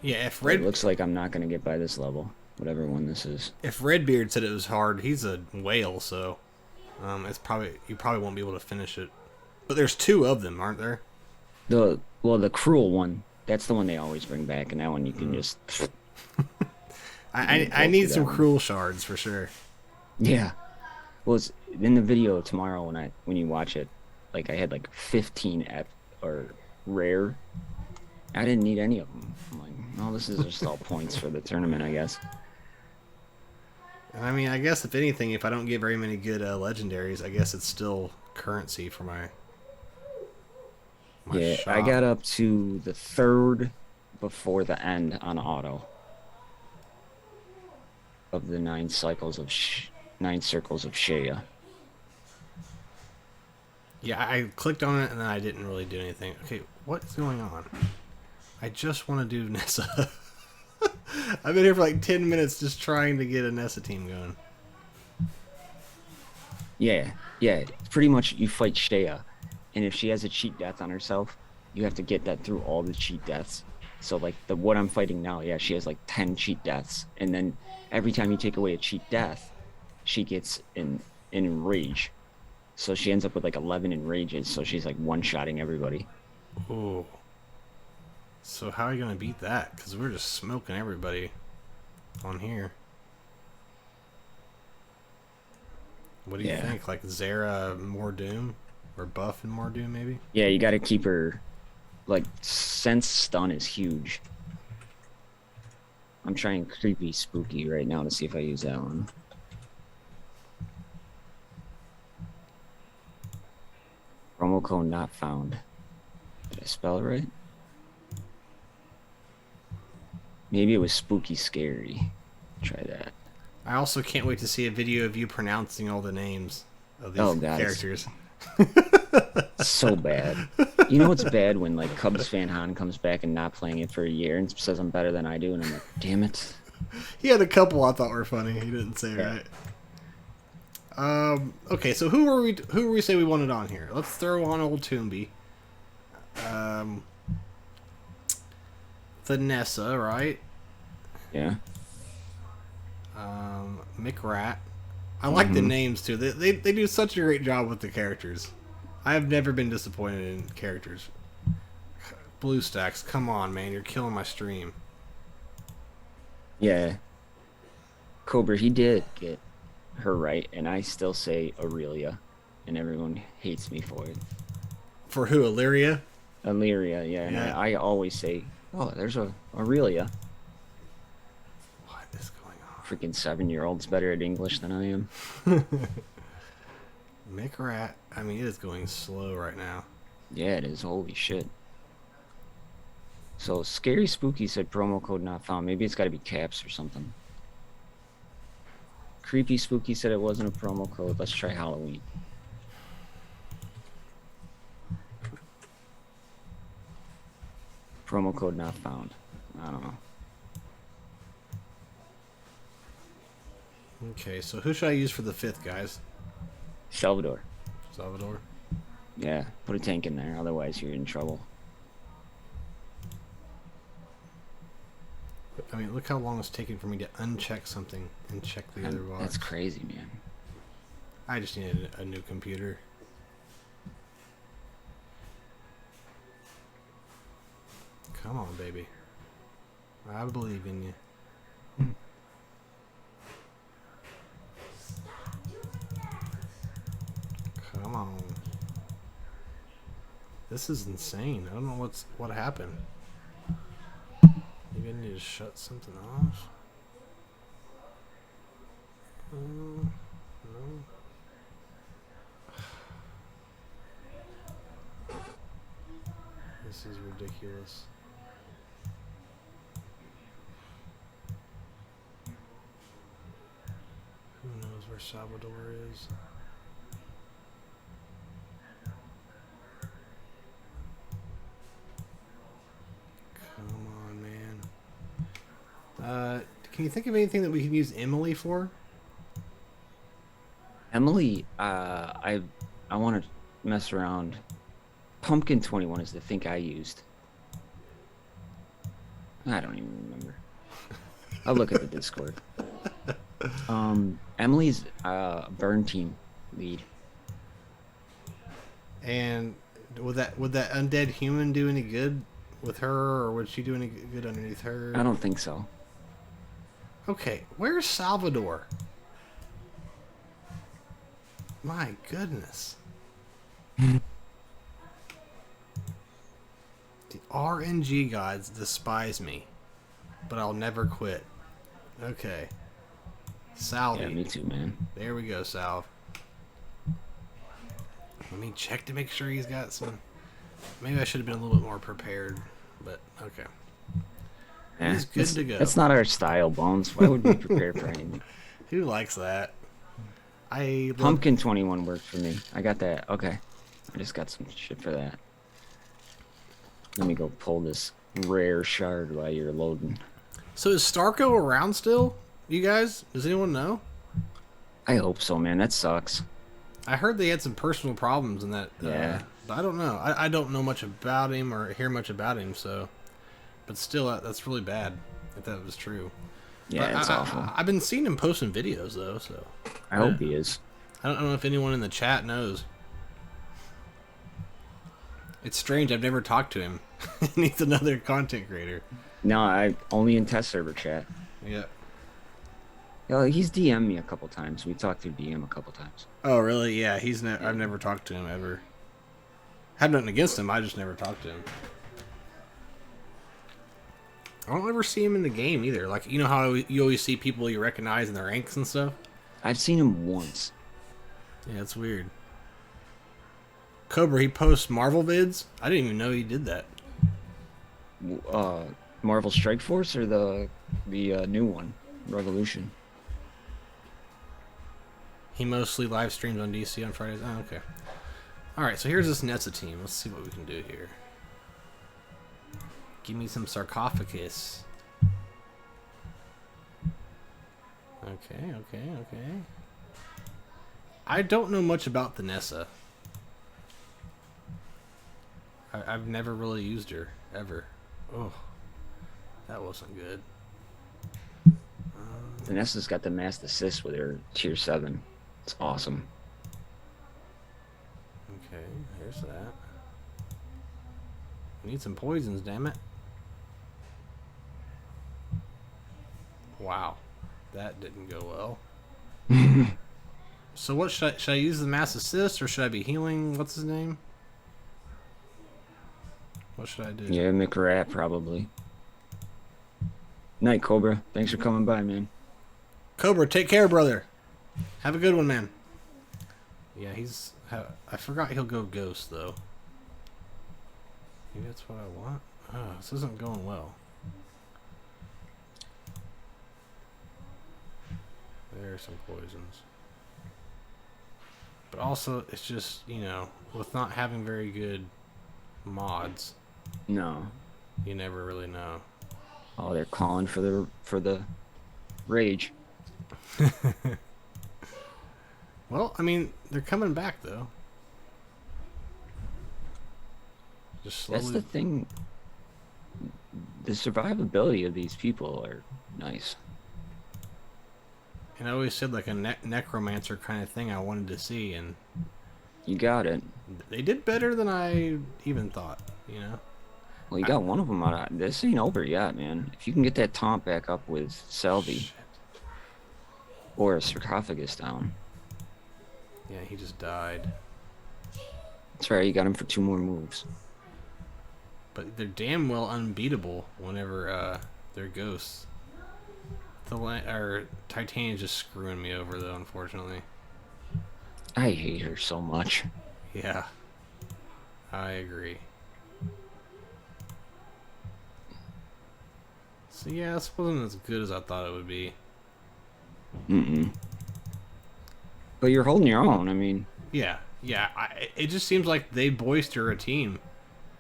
Yeah, if It looks like I'm not going to get by this level, whatever one this is. If Redbeard said it was hard, he's a whale, so you probably won't be able to finish it. But there's 2 of them, aren't there? The cruel one, that's the one they always bring back, and that one you can just. I need some cruel shards for sure. Yeah, well, it's in the video tomorrow when you watch it. Like I had like 15 or rare. I didn't need any of them. I'm like, no, this is just all points for the tournament, I guess. I mean, I guess if anything, if I don't get very many good legendaries, I guess it's still currency for my yeah, shop. I got up to the 3rd before the end on auto of the 9 circles of Shya. Yeah, I clicked on it and then I didn't really do anything. Okay, what's going on? I just want to do Nessa. I've been here for like 10 minutes just trying to get a Nessa team going. Yeah. Pretty much you fight Shya, and if she has a cheat death on herself, you have to get that through all the cheat deaths. So like what I'm fighting now, yeah, she has like 10 cheat deaths, and then every time you take away a cheat death, she gets in rage. So she ends up with like 11 in rages. So she's like one-shotting everybody. Oh. So how are you gonna beat that? Because we're just smoking everybody on here. What do you think? Like Zara more Doom? Or Buff and more Doom, maybe? Yeah, you got to keep her, like, sense stun is huge. I'm trying creepy spooky right now to see if I use that one. Promo code not found. Did I spell it right? Maybe it was spooky scary. Try that. I also can't wait to see a video of you pronouncing all the names of these characters. So bad. You know what's bad when like Cubs fan Han comes back and not playing it for a year and says I'm better than I do, and I'm like, damn it. He had a couple I thought were funny. He didn't say it right. Okay, so who were we say we wanted on here? Let's throw on old Toombi. Vanessa, right? Yeah. McRat. I like the names too. They do such a great job with the characters. I have never been disappointed in characters. Blue Stacks, come on, man, you're killing my stream. Yeah. Cobra, he did get her right, and I still say Aurelia, and everyone hates me for it. For who, Illyria? Illyria, yeah. And I always say, oh, there's a Aurelia. What is going on? Freaking 7-year-old's better at English than I am. McRat, I mean, it is going slow right now. Yeah, it is. Holy shit. So, Scary Spooky said promo code not found. Maybe it's got to be caps or something. Creepy Spooky said it wasn't a promo code. Let's try Halloween. Promo code not found. I don't know. Okay, so who should I use for the 5th, guys? Salvador. Salvador? Yeah, put a tank in there. Otherwise, you're in trouble. I mean, look how long it's taking for me to uncheck something and check the other box. That's crazy, man. I just needed a new computer. Come on, baby. I believe in you. Come on. This is insane. I don't know what happened. Maybe I need to shut something off. No. This is ridiculous. Who knows where Salvador is? Come on, man. Can you think of anything that we can use Emily for? Emily, I want to mess around. Pumpkin 21 is the thing I used. I don't even remember. I'll look at the Discord. Emily's burn team lead. And would that undead human do any good with her, or would she do any good underneath her? I don't think so. Okay, where's Salvador? My goodness. The RNG gods despise me, but I'll never quit. Okay. Salve. Yeah, me too, man. There we go, Salve. Let me check to make sure he's got some... Maybe I should have been a little bit more prepared, but okay. He's good to go. That's not our style, Bones. Why would we prepare for anything? Who likes that? Pumpkin 21 worked for me. I got that. Okay. I just got some shit for that. Let me go pull this rare shard while you're loading. So is Starco around still? You guys? Does anyone know? I hope so, man. That sucks. I heard they had some personal problems in that. Yeah. But I don't know. I don't know much about him or hear much about him, so... But still, that's really bad, if that was true. Yeah, it's awful. I've been seeing him posting videos, though, so... I hope he is. I don't know if anyone in the chat knows. It's strange. I've never talked to him. And he's another content creator. No, I only in test server chat. Yeah. Yeah, he's DM'd me a couple times. We talked through DM a couple times. Oh, really? Yeah, I've never talked to him ever. Had nothing against him. I just never talked to him. I don't ever see him in the game either. Like, you know how you always see people you recognize in the ranks and stuff? I've seen him once. Yeah, it's weird. Cobra, he posts Marvel vids? I didn't even know he did that. Marvel Strike Force or the new one, Revolution? He mostly live streams on DC on Fridays. Oh, okay. Alright, so here's this Nessa team. Let's see what we can do here. Give me some sarcophagus. Okay. I don't know much about the Nessa. I've never really used her, ever. Oh, that wasn't good. Vanessa's got the mass assist with her tier 7. It's awesome. Okay, here's that. Need some poisons, damn it. Wow, that didn't go well. So what should I use the mass assist or should I be healing? What's his name? What should I do? Yeah, McRat probably. Night, Cobra. Thanks for coming by, man. Cobra, take care, brother. Have a good one, man. Yeah, I forgot he'll go ghost, though. Maybe that's what I want. Oh, this isn't going well. There's some poisons. But also, it's just, you know, with not having very good mods, No. you never really know. Oh, they're calling for the rage. Well, I mean, they're coming back, though. Just slowly. That's the thing. The survivability of these people are nice. And I always said, like, a necromancer kind of thing I wanted to see, and You got it. they did better than I even thought, you know? Well, you got one of them out. This ain't over yet, man. If you can get that taunt back up with Selby Shit. or a sarcophagus down. Yeah, he just died. That's right, you got him for 2 more moves. But they're damn well unbeatable whenever they're ghosts. Titania's just screwing me over, though, unfortunately. I hate her so much. Yeah, I agree. So yeah, this wasn't as good as I thought it would be. But you're holding your own, I mean. Yeah. It just seems like they bolster a team.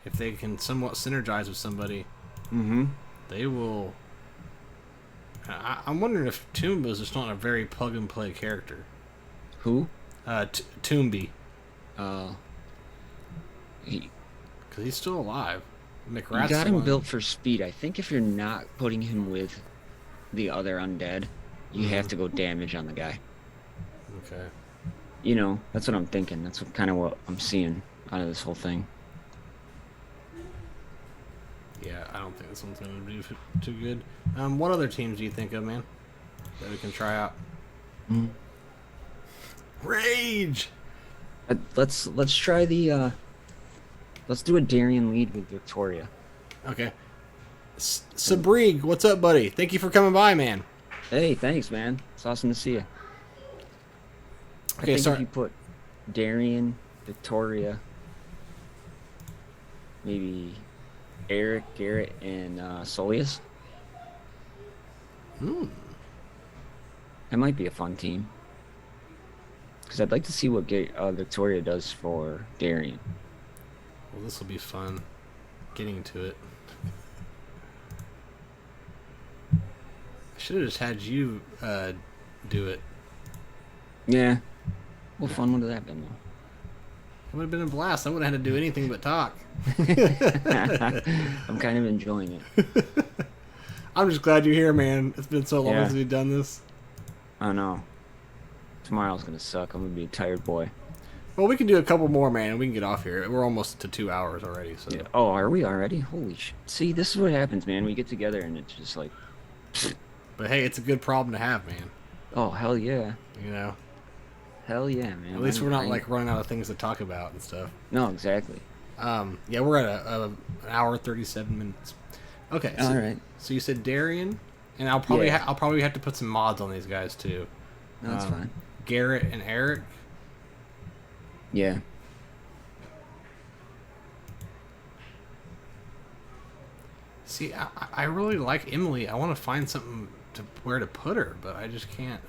If they can somewhat synergize with somebody, they will. I'm wondering if Toomba's just not a very plug-and-play character. Who? Toombi. Because Because he's still alive. McRat's you got him one. built for speed. I think if you're not putting him with the other undead, you have to go damage on the guy. Okay. You know, that's what I'm thinking. That's kind of what I'm seeing out of this whole thing. Yeah, I don't think this one's going to do too good. What other teams do you think of, man, that we can try out? Rage! Let's try the let's do a Darien lead with Victoria. Okay. Sabrig, what's up, buddy? Thank you for coming by, man. Hey, thanks, man. It's awesome to see you. I think sorry. if you put Darien, Victoria, maybe Eric, Garrett, and Solius. That might be a fun team. Because I'd like to see what Victoria does for Darien. Well, this will be fun. Getting to it. I should have just had you do it. Yeah. What fun would that have been, though? It would have been a blast. I wouldn't have had to do anything but talk. I'm kind of enjoying it. I'm just glad you're here, man. It's been so long Yeah. since we've done this. I know. Tomorrow's gonna suck. I'm gonna be a tired boy. Well, we can do a couple more, man, and we can get off here. We're almost to 2 hours already, so. Yeah. Oh, are we already? Holy shit. See, this is what happens, man. We get together and it's just like, But hey, it's a good problem to have, man. oh, hell yeah. You know? Hell yeah, man. At least we're not, like, running out of things to talk about and stuff. No, exactly. Yeah, we're at an hour 37 minutes. Okay. So, All right. So you said Darian, and I'll probably Yeah. I'll probably have to put some mods on these guys too. No, that's fine. Garrett and Eric. Yeah. See, I really like Emily. I want to find something to where to put her, but I just can't.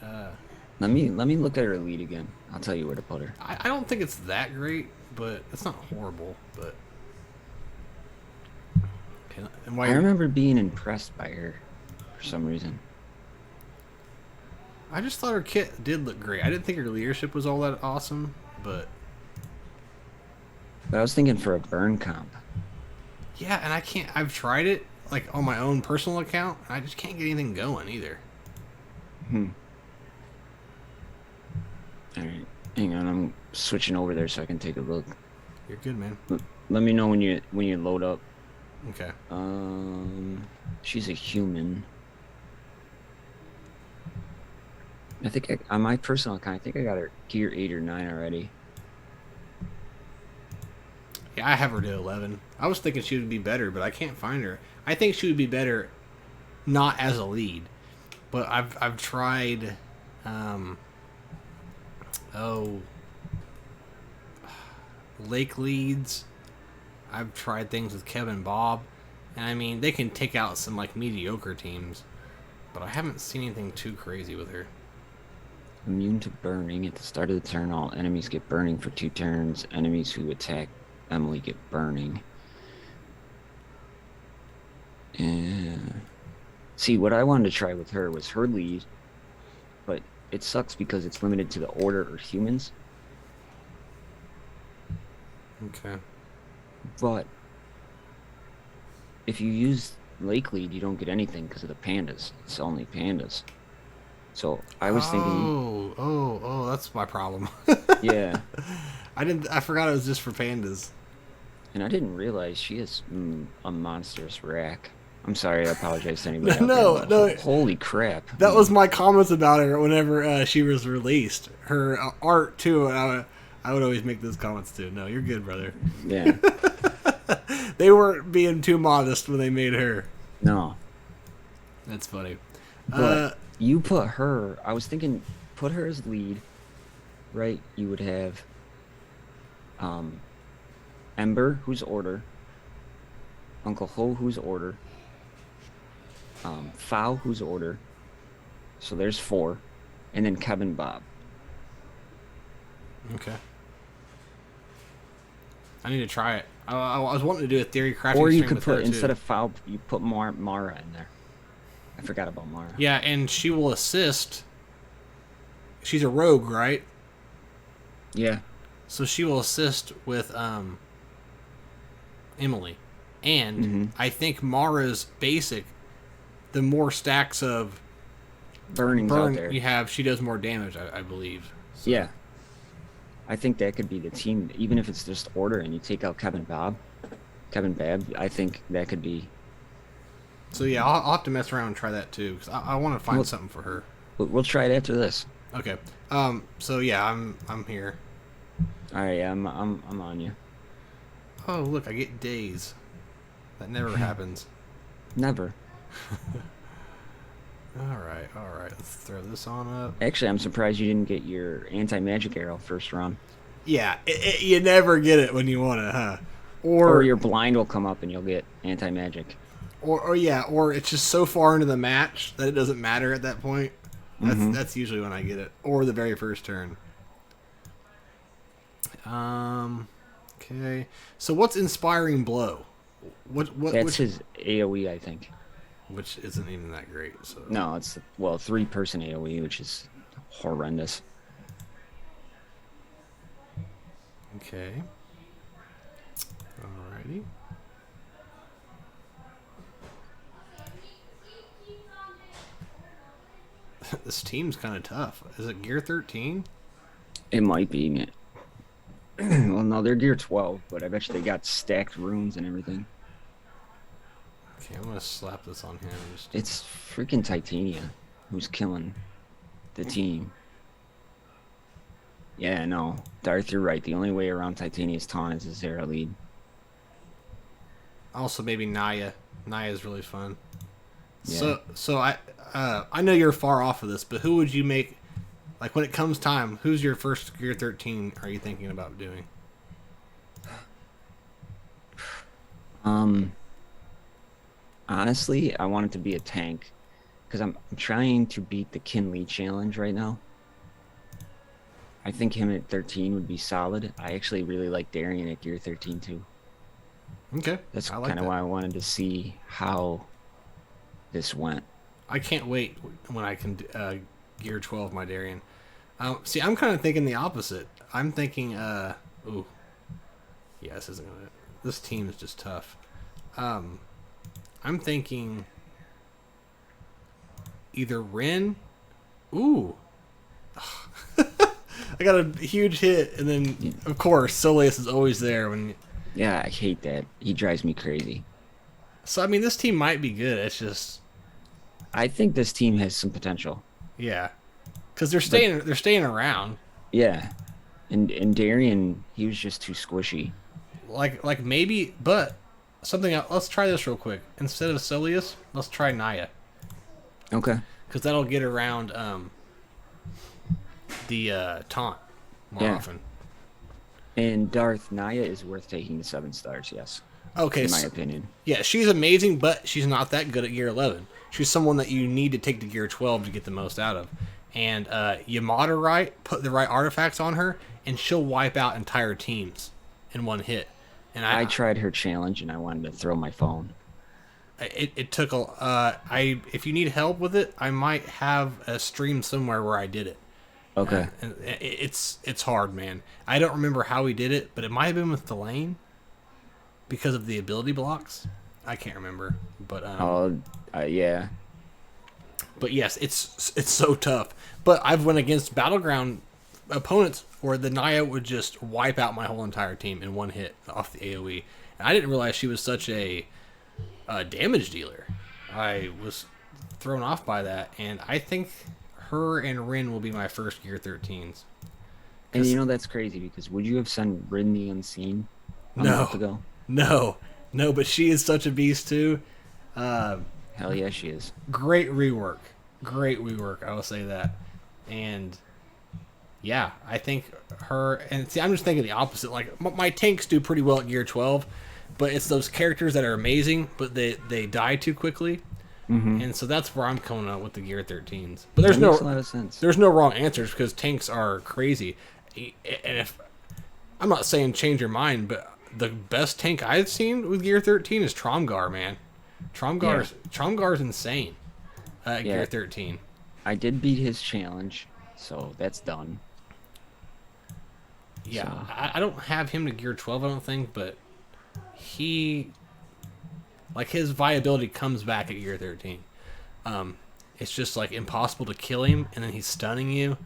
Let me look at her lead again. I'll tell you where to put her. I don't think it's that great, but it's not horrible. But okay, and why? I remember being impressed by her for some reason. I just thought her kit did look great. I didn't think her leadership was all that awesome, but But I was thinking for a burn comp. yeah, and I can't. I've tried it like on my own personal account, and I just can't get anything going either. All right, hang on. I'm switching over there so I can take a look. You're good, man. Let me know when you load up. Okay. She's a human. I think on my personal account, I think I got her gear 8 or 9 already. Yeah, I have her to 11. I was thinking she would be better, but I can't find her. I think she would be better not as a lead, but I've tried lake leads. I've tried things with Kevin Bob, and I mean they can take out some like mediocre teams, but I haven't seen anything too crazy with her. Immune to burning. At the start of the turn, all enemies get burning for 2 turns. Enemies who attack Emily get burning. And see, what I wanted to try with her was her lead, but it sucks because it's limited to the order or humans. Okay. But if you use Lake Lead, you don't get anything because of the pandas. It's only pandas. So I was thinking. Oh, that's my problem. Yeah. I forgot it was just for pandas. And I didn't realize she is a monstrous rack. I'm sorry, I apologize to anybody. No. Holy crap. That was my comments about her whenever she was released. Her art too, and I would always make those comments too. No, you're good, brother. Yeah. They weren't being too modest when they made her. No. That's funny. But you put her, I was thinking, put her as lead, right? You would have Ember, who's order, Uncle Ho, who's order, Fowl, who's order. So there's 4, and then Kevin Bob. Okay. I need to try it. I was wanting to do a theory crafting. Or you stream could with her, put, instead too. of Fowl, you put Mara in there. I forgot about Mara. Yeah, and she will assist. She's a rogue, right? Yeah. So she will assist with Emily. And I think Mara's basic, the more stacks of Burning's out there. you have, she does more damage, I believe. So. Yeah. I think that could be the team, even if it's just order and you take out Kevin Bab, I think that could be. So yeah, I'll have to mess around and try that too, because I want to find something for her. We'll try it after this. Okay. So yeah, I'm here. All right, I'm on you. Oh look, I get days. That never happens. Never. All right. Let's throw this on up. Actually, I'm surprised you didn't get your anti-magic arrow first run. Yeah, you never get it when you want to, huh? Or your blind will come up and you'll get anti-magic. Or it's just so far into the match that it doesn't matter at that point. That's usually when I get it, or the very first turn. Okay. So what's inspiring blow? That's his AOE, I think. Which isn't even that great. So no, it's 3-person AOE, which is horrendous. Okay. Alrighty. This team's kind of tough. Is it gear 13? It might be, man. Well, no, they're gear 12, but I bet you they got stacked runes and everything. Okay, I'm gonna slap this on him. It's freaking Titania who's killing the team. Yeah, no, Darth, you're right. The only way around Titania's taunt is a Zera lead. Also, maybe Naya. Naya is really fun. Yeah. So I know you're far off of this, but who would you make? Like when it comes time, who's your first gear 13? Are you thinking about doing? Honestly, I want it to be a tank because I'm trying to beat the Kinley challenge right now. I think him at 13 would be solid. I actually really like Darian at gear 13 too. Okay, That's like kind of that. why I wanted to see how this went. I can't wait when I can gear 12 my Darien. See, I'm kind of thinking the opposite. I'm thinking, ooh, yeah, this isn't gonna. This team is just tough. I'm thinking either Rin. Ooh, I got a huge hit, and then of course Soleus is always there when. Yeah, I hate that. He drives me crazy. So I mean, this team might be good. It's just I think this team has some potential. yeah, because they're staying around. Yeah. And Darian, he was just too squishy. Like maybe, but something else. Let's try this real quick. Instead of Soleus, let's try Naya. Okay. Because that'll get around the taunt more often. And Darth, Naya is worth taking the 7 stars, yes. Okay, In my opinion. Yeah, she's amazing, but she's not that good at gear 11. She's someone that you need to take to gear 12 to get the most out of. And you mod her right, put the right artifacts on her, and she'll wipe out entire teams in one hit. And I tried her challenge, and I wanted to throw my phone. It took a... if you need help with it, I might have a stream somewhere where I did it. Okay. And it's hard, man. I don't remember how we did it, but it might have been with Delane because of the ability blocks. I can't remember, but yeah. But yes, it's so tough. But I've went against Battleground opponents where the Naya would just wipe out my whole entire team in one hit off the AoE. And I didn't realize she was such a damage dealer. I was thrown off by that, and I think her and Rin will be my first gear 13s. And you know that's crazy because would you have sent Rin the Unseen a month ago? No, but she is such a beast too. Hell yeah, she is. Great rework, I will say that. And yeah, I think her, and see, I'm just thinking the opposite. Like my tanks do pretty well at gear 12, but it's those characters that are amazing, but they die too quickly. Mm-hmm. And so that's where I'm coming out with the gear 13s. But there's makes a lot of sense. There's no wrong answers because tanks are crazy. And if I'm not saying change your mind, but the best tank I've seen with gear 13 is Tromgar, man. Tromgar's insane at gear 13. I did beat his challenge, so that's done. Yeah, so. I don't have him to gear 12, I don't think, but he... Like, his viability comes back at gear 13. It's just, like, impossible to kill him, and then he's stunning you,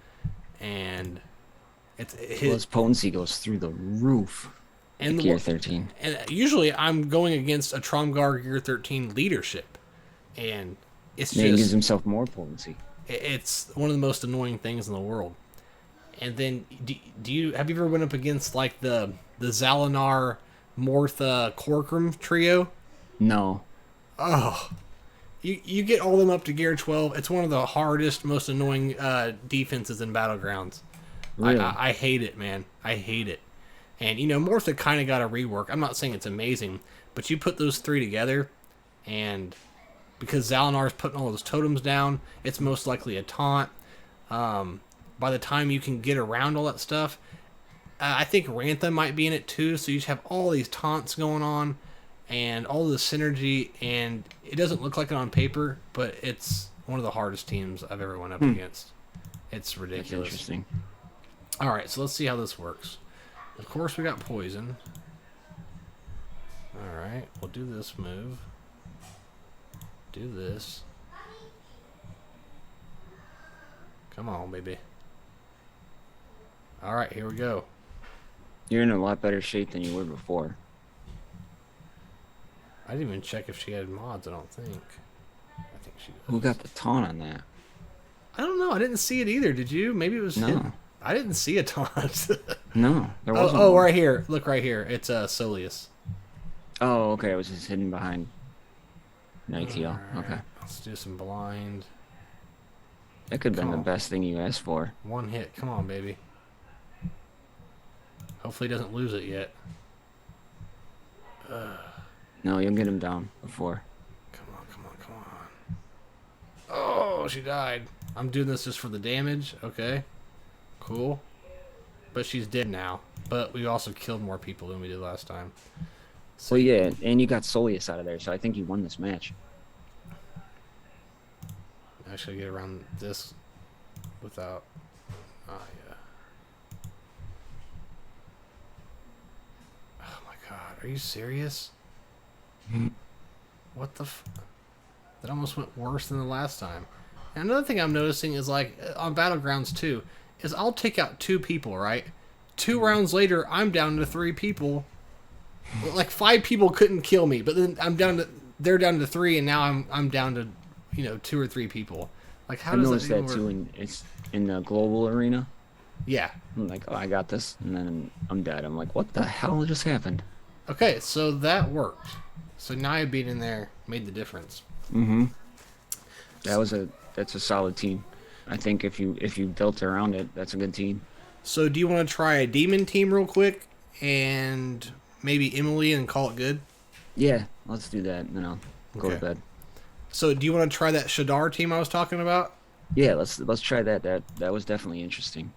and... His potency goes through the roof at gear 13. And usually I'm going against a Tromgar gear 13 leadership, and it's He gives himself more potency. It's one of the most annoying things in the world. And then, have you ever went up against, like, the Zalinar, Mortha, Corcoran trio? No. Oh, you get all them up to gear 12. It's one of the hardest, most annoying defenses in Battlegrounds. Really? I hate it, man. I hate it. And, Mortha kind of got a rework. I'm not saying it's amazing, but you put those three together, and because Zalinar's putting all those totems down, it's most likely a taunt. By the time you can get around all that stuff, I think Rantha might be in it too, so you just have all these taunts going on, and all the synergy, and it doesn't look like it on paper, but it's one of the hardest teams I've ever went up against. It's ridiculous. That's interesting. Alright, so let's see how this works. Of course we got poison. Alright, we'll do this move. Do this. Come on, baby. All right, here we go. You're in a lot better shape than you were before. I didn't even check if she had mods, I don't think. I think she does. Who got the taunt on that? I don't know. I didn't see it either. Did you? Maybe it was No. I didn't see a taunt. No, there wasn't. Oh, one. right here. Look right here. It's Solius. Oh, okay. I was just hidden behind Nightingale. Alright, Okay. Let's do some blind. That could have been Come the on. best thing you asked for. One hit. Come on, baby. Hopefully he doesn't lose it yet. No, you'll get him down before. Come on, come on, come on. Oh, she died. I'm doing this just for the damage. Okay. Cool. But she's dead now. But we also killed more people than we did last time. So yeah, and you got Solius out of there, so I think you won this match. Actually, get around this without. Oh yeah. Oh my god, are you serious? What the? That almost went worse than the last time. And another thing I'm noticing is like on Battlegrounds 2, is I'll take out 2 people, right? 2 rounds later, I'm down to 3 people. Like 5 people couldn't kill me, but then they're down to 3, and now I'm down to 2 or 3 people. Like how I does noticed that that even too work? it's in the global arena. Yeah. I'm like, oh, I got this, and then I'm dead. I'm like, what the hell just happened? Okay, so that worked. So Nia being in there made the difference. Mm-hmm. That's a solid team. I think if you built around it, that's a good team. So do you want to try a demon team real quick and maybe Emily and call it good? Yeah, let's do that, and then I'll go to Okay. bed. So do you want to try that Shadar team I was talking about? Yeah, let's try that. That was definitely interesting.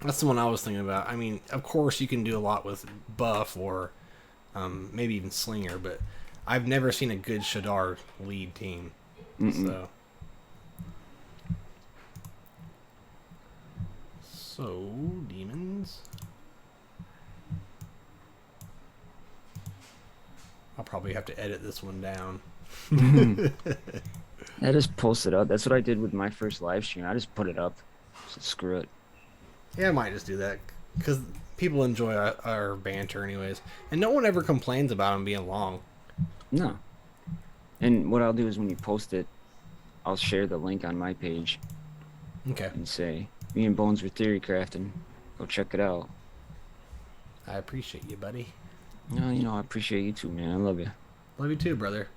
That's the one I was thinking about. I mean, of course you can do a lot with Buff or maybe even Slinger, but I've never seen a good Shadar lead team. Mm-mm. So demons. I'll probably have to edit this one down. I just posted up. That's what I did with my first live stream. I just put it up. So screw it. Yeah, I might just do that because people enjoy our banter anyways, and no one ever complains about them being long. No. And what I'll do is when you post it, I'll share the link on my page Okay. and say, me and Bones were theorycrafting. Go check it out. I appreciate you, buddy. No, I appreciate you too, man. I love you. Love you too, brother.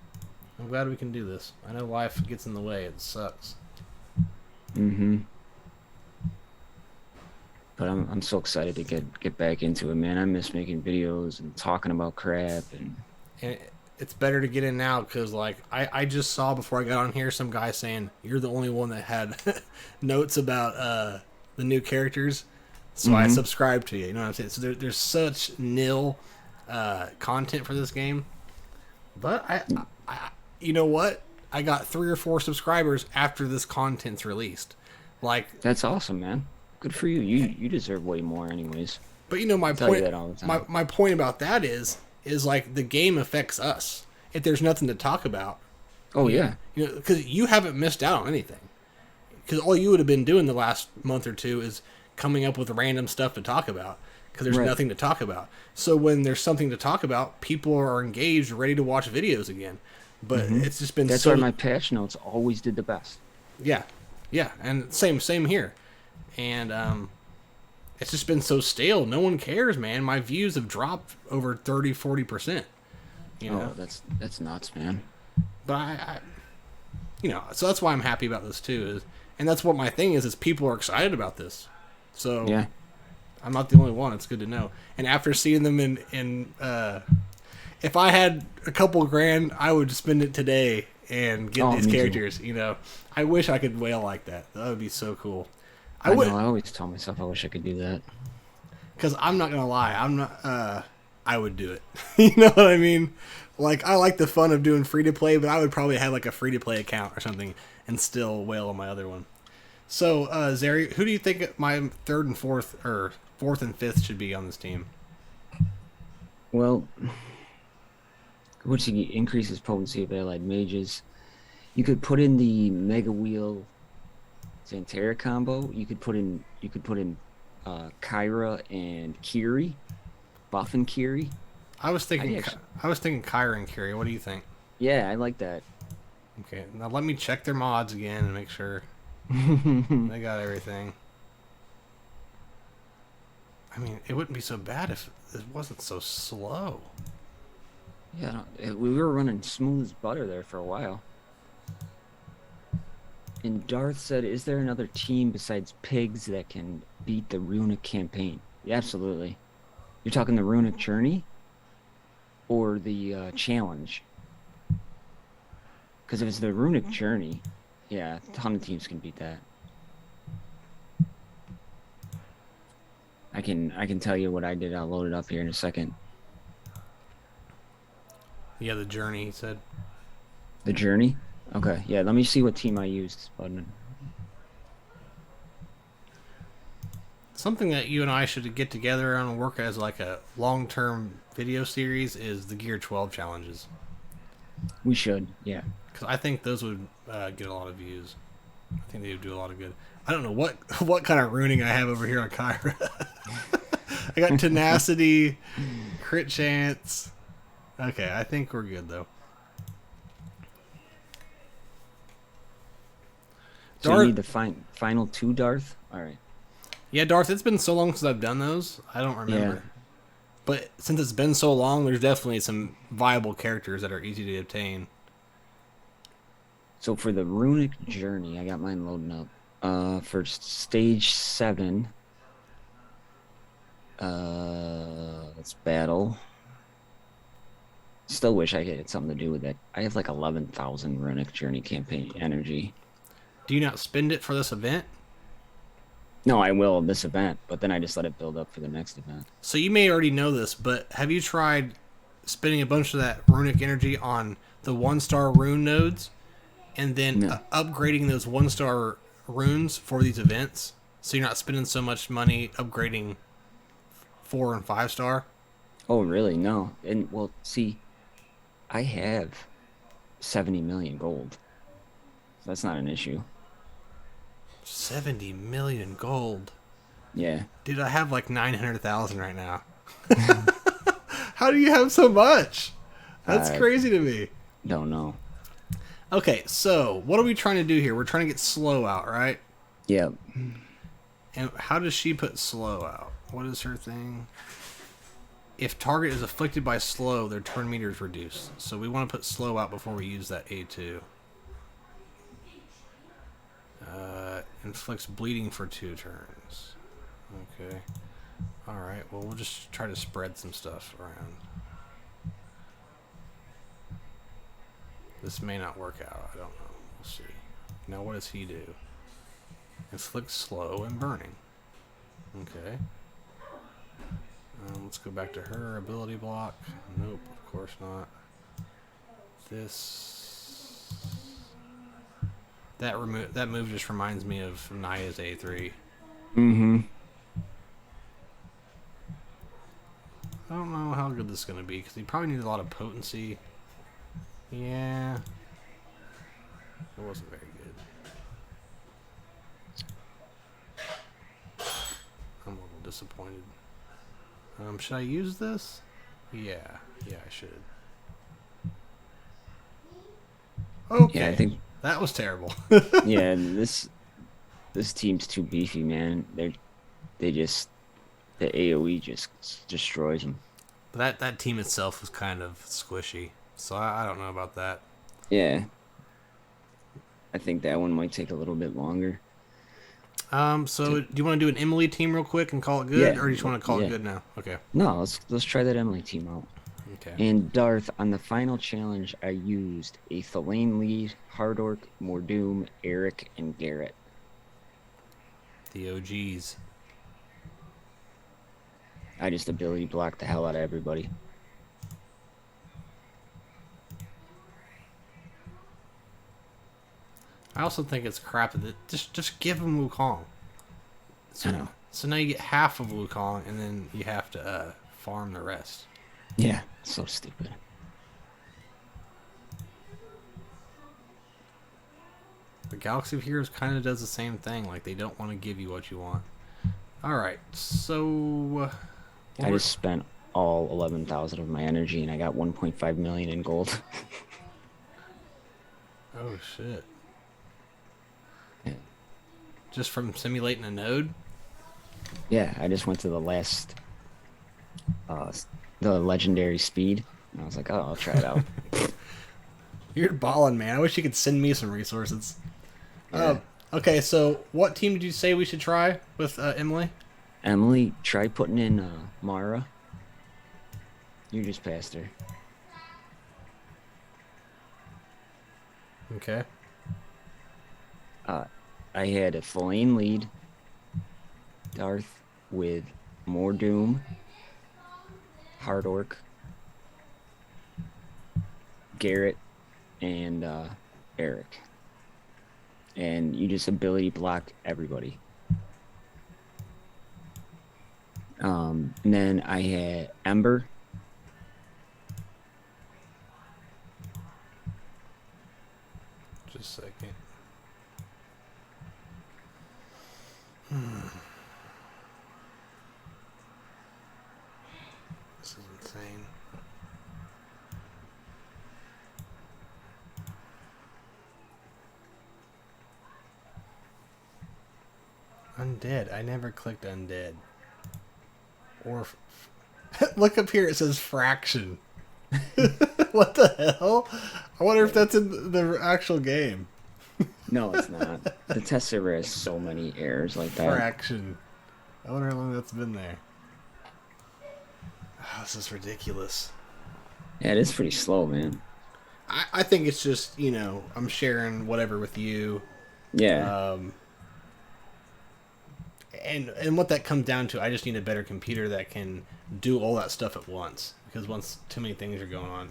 I'm glad we can do this. I know life gets in the way. It sucks. Mm-hmm. But I'm so excited to get back into it, man. I miss making videos and talking about crap And it's better to get in now because, like, I just saw before I got on here some guy saying you're the only one that had notes about the new characters. So I subscribed to you. You know what I'm saying? So there's such nil content for this game. But I you know what? I got 3 or 4 subscribers after this content's released. Like, that's awesome, man. Good for you. You deserve way more anyways. but you know my Tell you point. that all the time. My point about that is like the game affects us. If there's nothing to talk about, Oh yeah. because you haven't missed out on anything. Because all you would have been doing the last month or 2 is coming up with random stuff to talk about. Because there's Right. nothing to talk about. So when there's something to talk about, people are engaged, ready to watch videos again. But it's just been That's so. why my patch notes always did the best. Yeah, and same here, and it's just been so stale. No one cares, man. My views have dropped over 30-40%. You know, Oh, that's nuts, man. but so that's why I'm happy about this too. And that's what my thing is people are excited about this. So Yeah. I'm not the only one. It's good to know. And after seeing them in if I had a couple grand, I would spend it today and get these me too. characters. I wish I could whale like that. That would be so cool. I know. I always tell myself I wish I could do that. Because I'm not gonna lie, I'm not. I would do it. You know what I mean? Like, I like the fun of doing free to play, but I would probably have like a free to play account or something and still whale on my other one. So, Zeri, who do you think my third and fourth, or fourth and fifth, should be on this team? Well, which increases potency of allied mages. You could put in the Mega Wheel Xantera combo. You could put in Kyra and Kiri, buff and Kiri. I was I'd thinking, actually, I was thinking Kyra and Curie. What do you think? yeah, I like that. Okay, now let me check their mods again and make sure they got everything. I mean, it wouldn't be so bad if it wasn't so slow. Yeah, we were running smooth as butter there for a while. And Darth said, "Is there another team besides Pigs that can beat the Runic campaign?" Yeah, absolutely. You're talking the Runic Journey or the challenge? Because if it's the Runic Journey, yeah, a ton of teams can beat that. I can tell you what I did. I'll load it up here in a second. Yeah, the journey, he said. The Journey? Okay, yeah, let me see what team I used. Something that you and I should get together on and work as like a long-term video series is the Gear 12 challenges. We should, yeah. Because I think those would get a lot of views. I think they would do a lot of good. I don't know what kind of ruining I have over here on Kyra. I got tenacity, crit chance. Okay, I think we're good though. So Darth, you need the final two, Darth? All right. yeah, Darth. It's been so long since I've done those. I don't remember. Yeah. But since it's been so long, there's definitely some viable characters that are easy to obtain. So for the Runic Journey, I got mine loading up. For stage 7, let's battle. Still wish I had something to do with it. I have like 11,000 Runic Journey campaign energy. Do you not spend it for this event? No, I will this event, but then I just let it build up for the next event. So you may already know this, but have you tried spending a bunch of that runic energy on the 1-star rune nodes and then No. upgrading those 1-star runes for these events? So you're not spending so much money upgrading 4 and 5-star? Oh, really? No. And well, see, I have 70 million gold. So that's not an issue. 70 million gold. Yeah. Dude, I have like 900,000 right now. How do you have so much? That's I crazy to me. don't know. Okay, so what are we trying to do here? We're trying to get slow out, right? Yeah. And how does she put slow out? What is her thing? If target is afflicted by slow, their turn meter is reduced. So we want to put slow out before we use that A2. Inflicts bleeding for 2 turns. Okay. Alright, well we'll just try to spread some stuff around. This may not work out. I don't know. We'll see. Now what does he do? Inflicts slow and burning. Okay. Let's go back to her ability block. Nope, of course not. This... That move just reminds me of Naya's A3. Mm-hmm. I don't know how good this is going to be, because he probably needs a lot of potency. Yeah. It wasn't very good. I'm a little disappointed. Should I use this? Yeah. Yeah, I should. Okay. Yeah, I think That was terrible. yeah, this team's too beefy, man. They just the AoE just destroys them. But that team itself was kind of squishy, so I don't know about that. Yeah. I think that one might take a little bit longer. So do you want to do an Emily team real quick and call it good, Yeah. or do you just want to call Yeah. it good now? Okay. No, let's try that Emily team out. Okay. And Darth, on the final challenge, I used a Thalane lead, Hardork, Mordoom, Eric, and Garrett. The OGs. I just ability blocked the hell out of everybody. I also think it's crap that just give him Wukong. I know. So now you get half of Wukong, and then you have to farm the rest. Yeah, so stupid. The Galaxy of Heroes kind of does the same thing. Like, they don't want to give you what you want. Alright, so... I just spent all 11,000 of my energy and I got 1.5 million in gold. Oh, shit. Yeah. Just from simulating a node? Yeah, I just went to the last, the legendary speed. And I was like, oh, I'll try it out. You're balling, man. I wish you could send me some resources. Yeah. Okay, so what team did you say we should try with Emily? Emily, try putting in Mara. You just passed her. Okay. I had a Flame lead, Darth with more Doom, Hard Orc, Garrett, and Eric. And you just ability block everybody. And then I had Ember. Just a second. This is insane. Undead. I never clicked Undead. Or... Look up here. It says Fraction. What the hell? I wonder if that's in the actual game. No, it's not. The test server has so many errors like that. Fraction. I wonder how long that's been there. Oh, this is ridiculous. Yeah, it is pretty slow, man. I think it's just, you know, I'm sharing whatever with you. Yeah. And what that comes down to, I just need a better computer that can do all that stuff at once. Because once too many things are going on,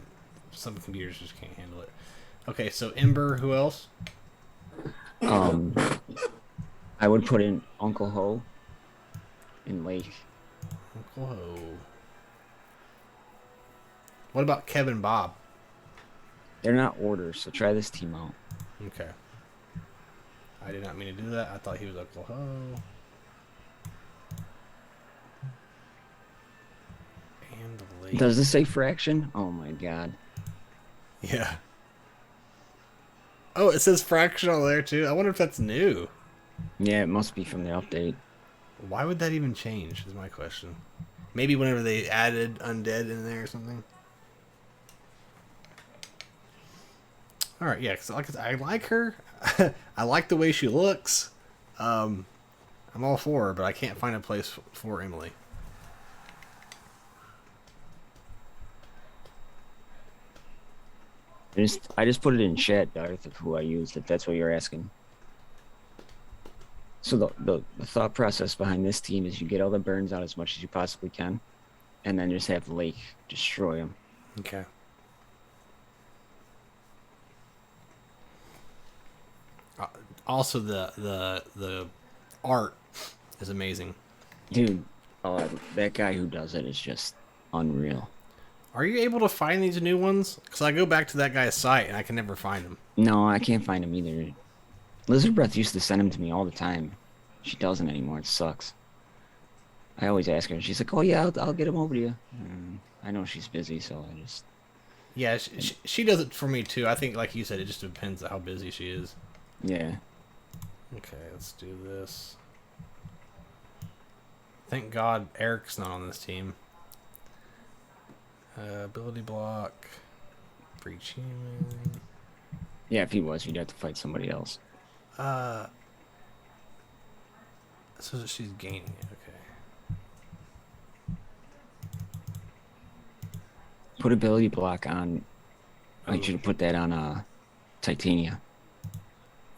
some computers just can't handle it. Okay, so Ember, who else? I would put in Uncle Ho in Lake. Uncle Ho. What about Kevin Bob? They're not orders, so try this team out. Okay. I did not mean to do that. I thought he was Uncle Ho. And the lake. Does this say fraction? Oh my god. Yeah. Oh, it says fractional there too. I wonder if that's new. Yeah, it must be from the update. Why would that even change, is my question. Maybe whenever they added Undead in there or something. Alright, yeah, because I like her. I like the way she looks. I'm all for her, but I can't find a place for Emily. I just put it in chat, Darth, of who I used, if that's what you're asking. So the thought process behind this team is you get all the burns out as much as you possibly can, and then just have Lake destroy them. Okay. Also, the art is amazing. Dude, that guy who does it is just unreal. Are you able to find these new ones? Because I go back to that guy's site and I can never find them. No, I can't find him either. Lizard Breath used to send him to me all the time. She doesn't anymore. It sucks. I always ask her, and she's like, "Oh yeah, I'll get him over to you." I know she's busy, so I just... Yeah, she does it for me too. I think, like you said, it just depends on how busy she is. Yeah. Okay, let's do this. Thank God Eric's not on this team. Ability block. Breach human. Yeah, if he was, you'd have to fight somebody else. So that she's gaining it. Okay. Put ability block on... I should have put that on Titania.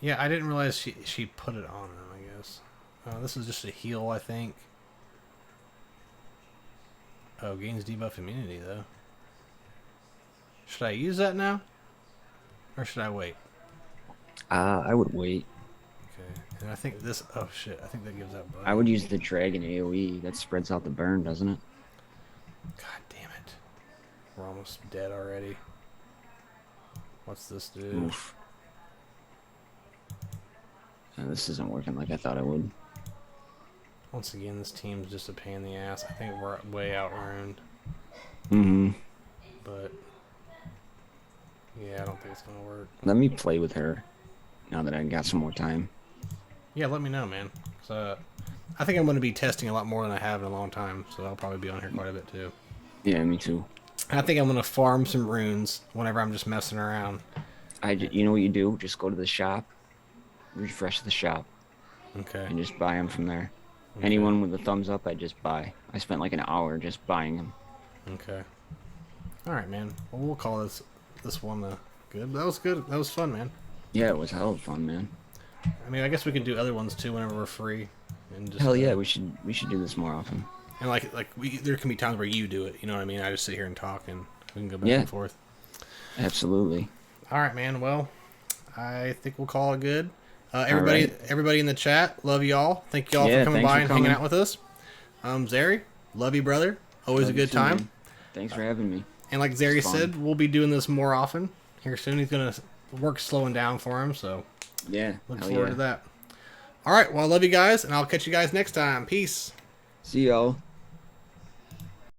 Yeah, I didn't realize she put it on him, I guess. This is just a heal, I think. Oh, gains debuff immunity, though. Should I use that now? Or should I wait? I would wait. Okay. And I think this... Oh, shit. I think that gives out... I would use the Dragon AoE. That spreads out the burn, doesn't it? God damn it. We're almost dead already. What's this do? Oof. This isn't working like I thought it would. Once again, this team's just a pain in the ass. I think we're way outruined. Mm-hmm. But yeah, I don't think it's gonna work. Let me play with her now that I got some more time. Yeah, let me know, man. So I think I'm gonna be testing a lot more than I have in a long time, so I'll probably be on here quite a bit too. Yeah, me too. I think I'm gonna farm some runes whenever I'm just messing around. You know what you do? Just go to the shop, refresh the shop, Okay. and just buy them from there. Okay. Anyone with a thumbs up, I just buy. I spent like an hour just buying them. Okay. All right, man. Well, we'll call this one good. That was good. That was fun, man. Yeah, it was hell of fun, man. I mean, I guess we can do other ones too whenever we're free. And just, Hell yeah, we should do this more often. And there can be times where you do it. You know what I mean? I just sit here and talk, and we can go back and forth. Absolutely. All right, man. Well, I think we'll call it good. Everybody in the chat, love y'all. Thank y'all for coming by and hanging out with us. Zary, love you, brother. Always a good time. Man. Thanks for having me. And like Zary said, we'll be doing this more often here soon. He's gonna work slowing down for him, so yeah, look forward to that. All right, well, I love you guys, and I'll catch you guys next time. Peace. See y'all.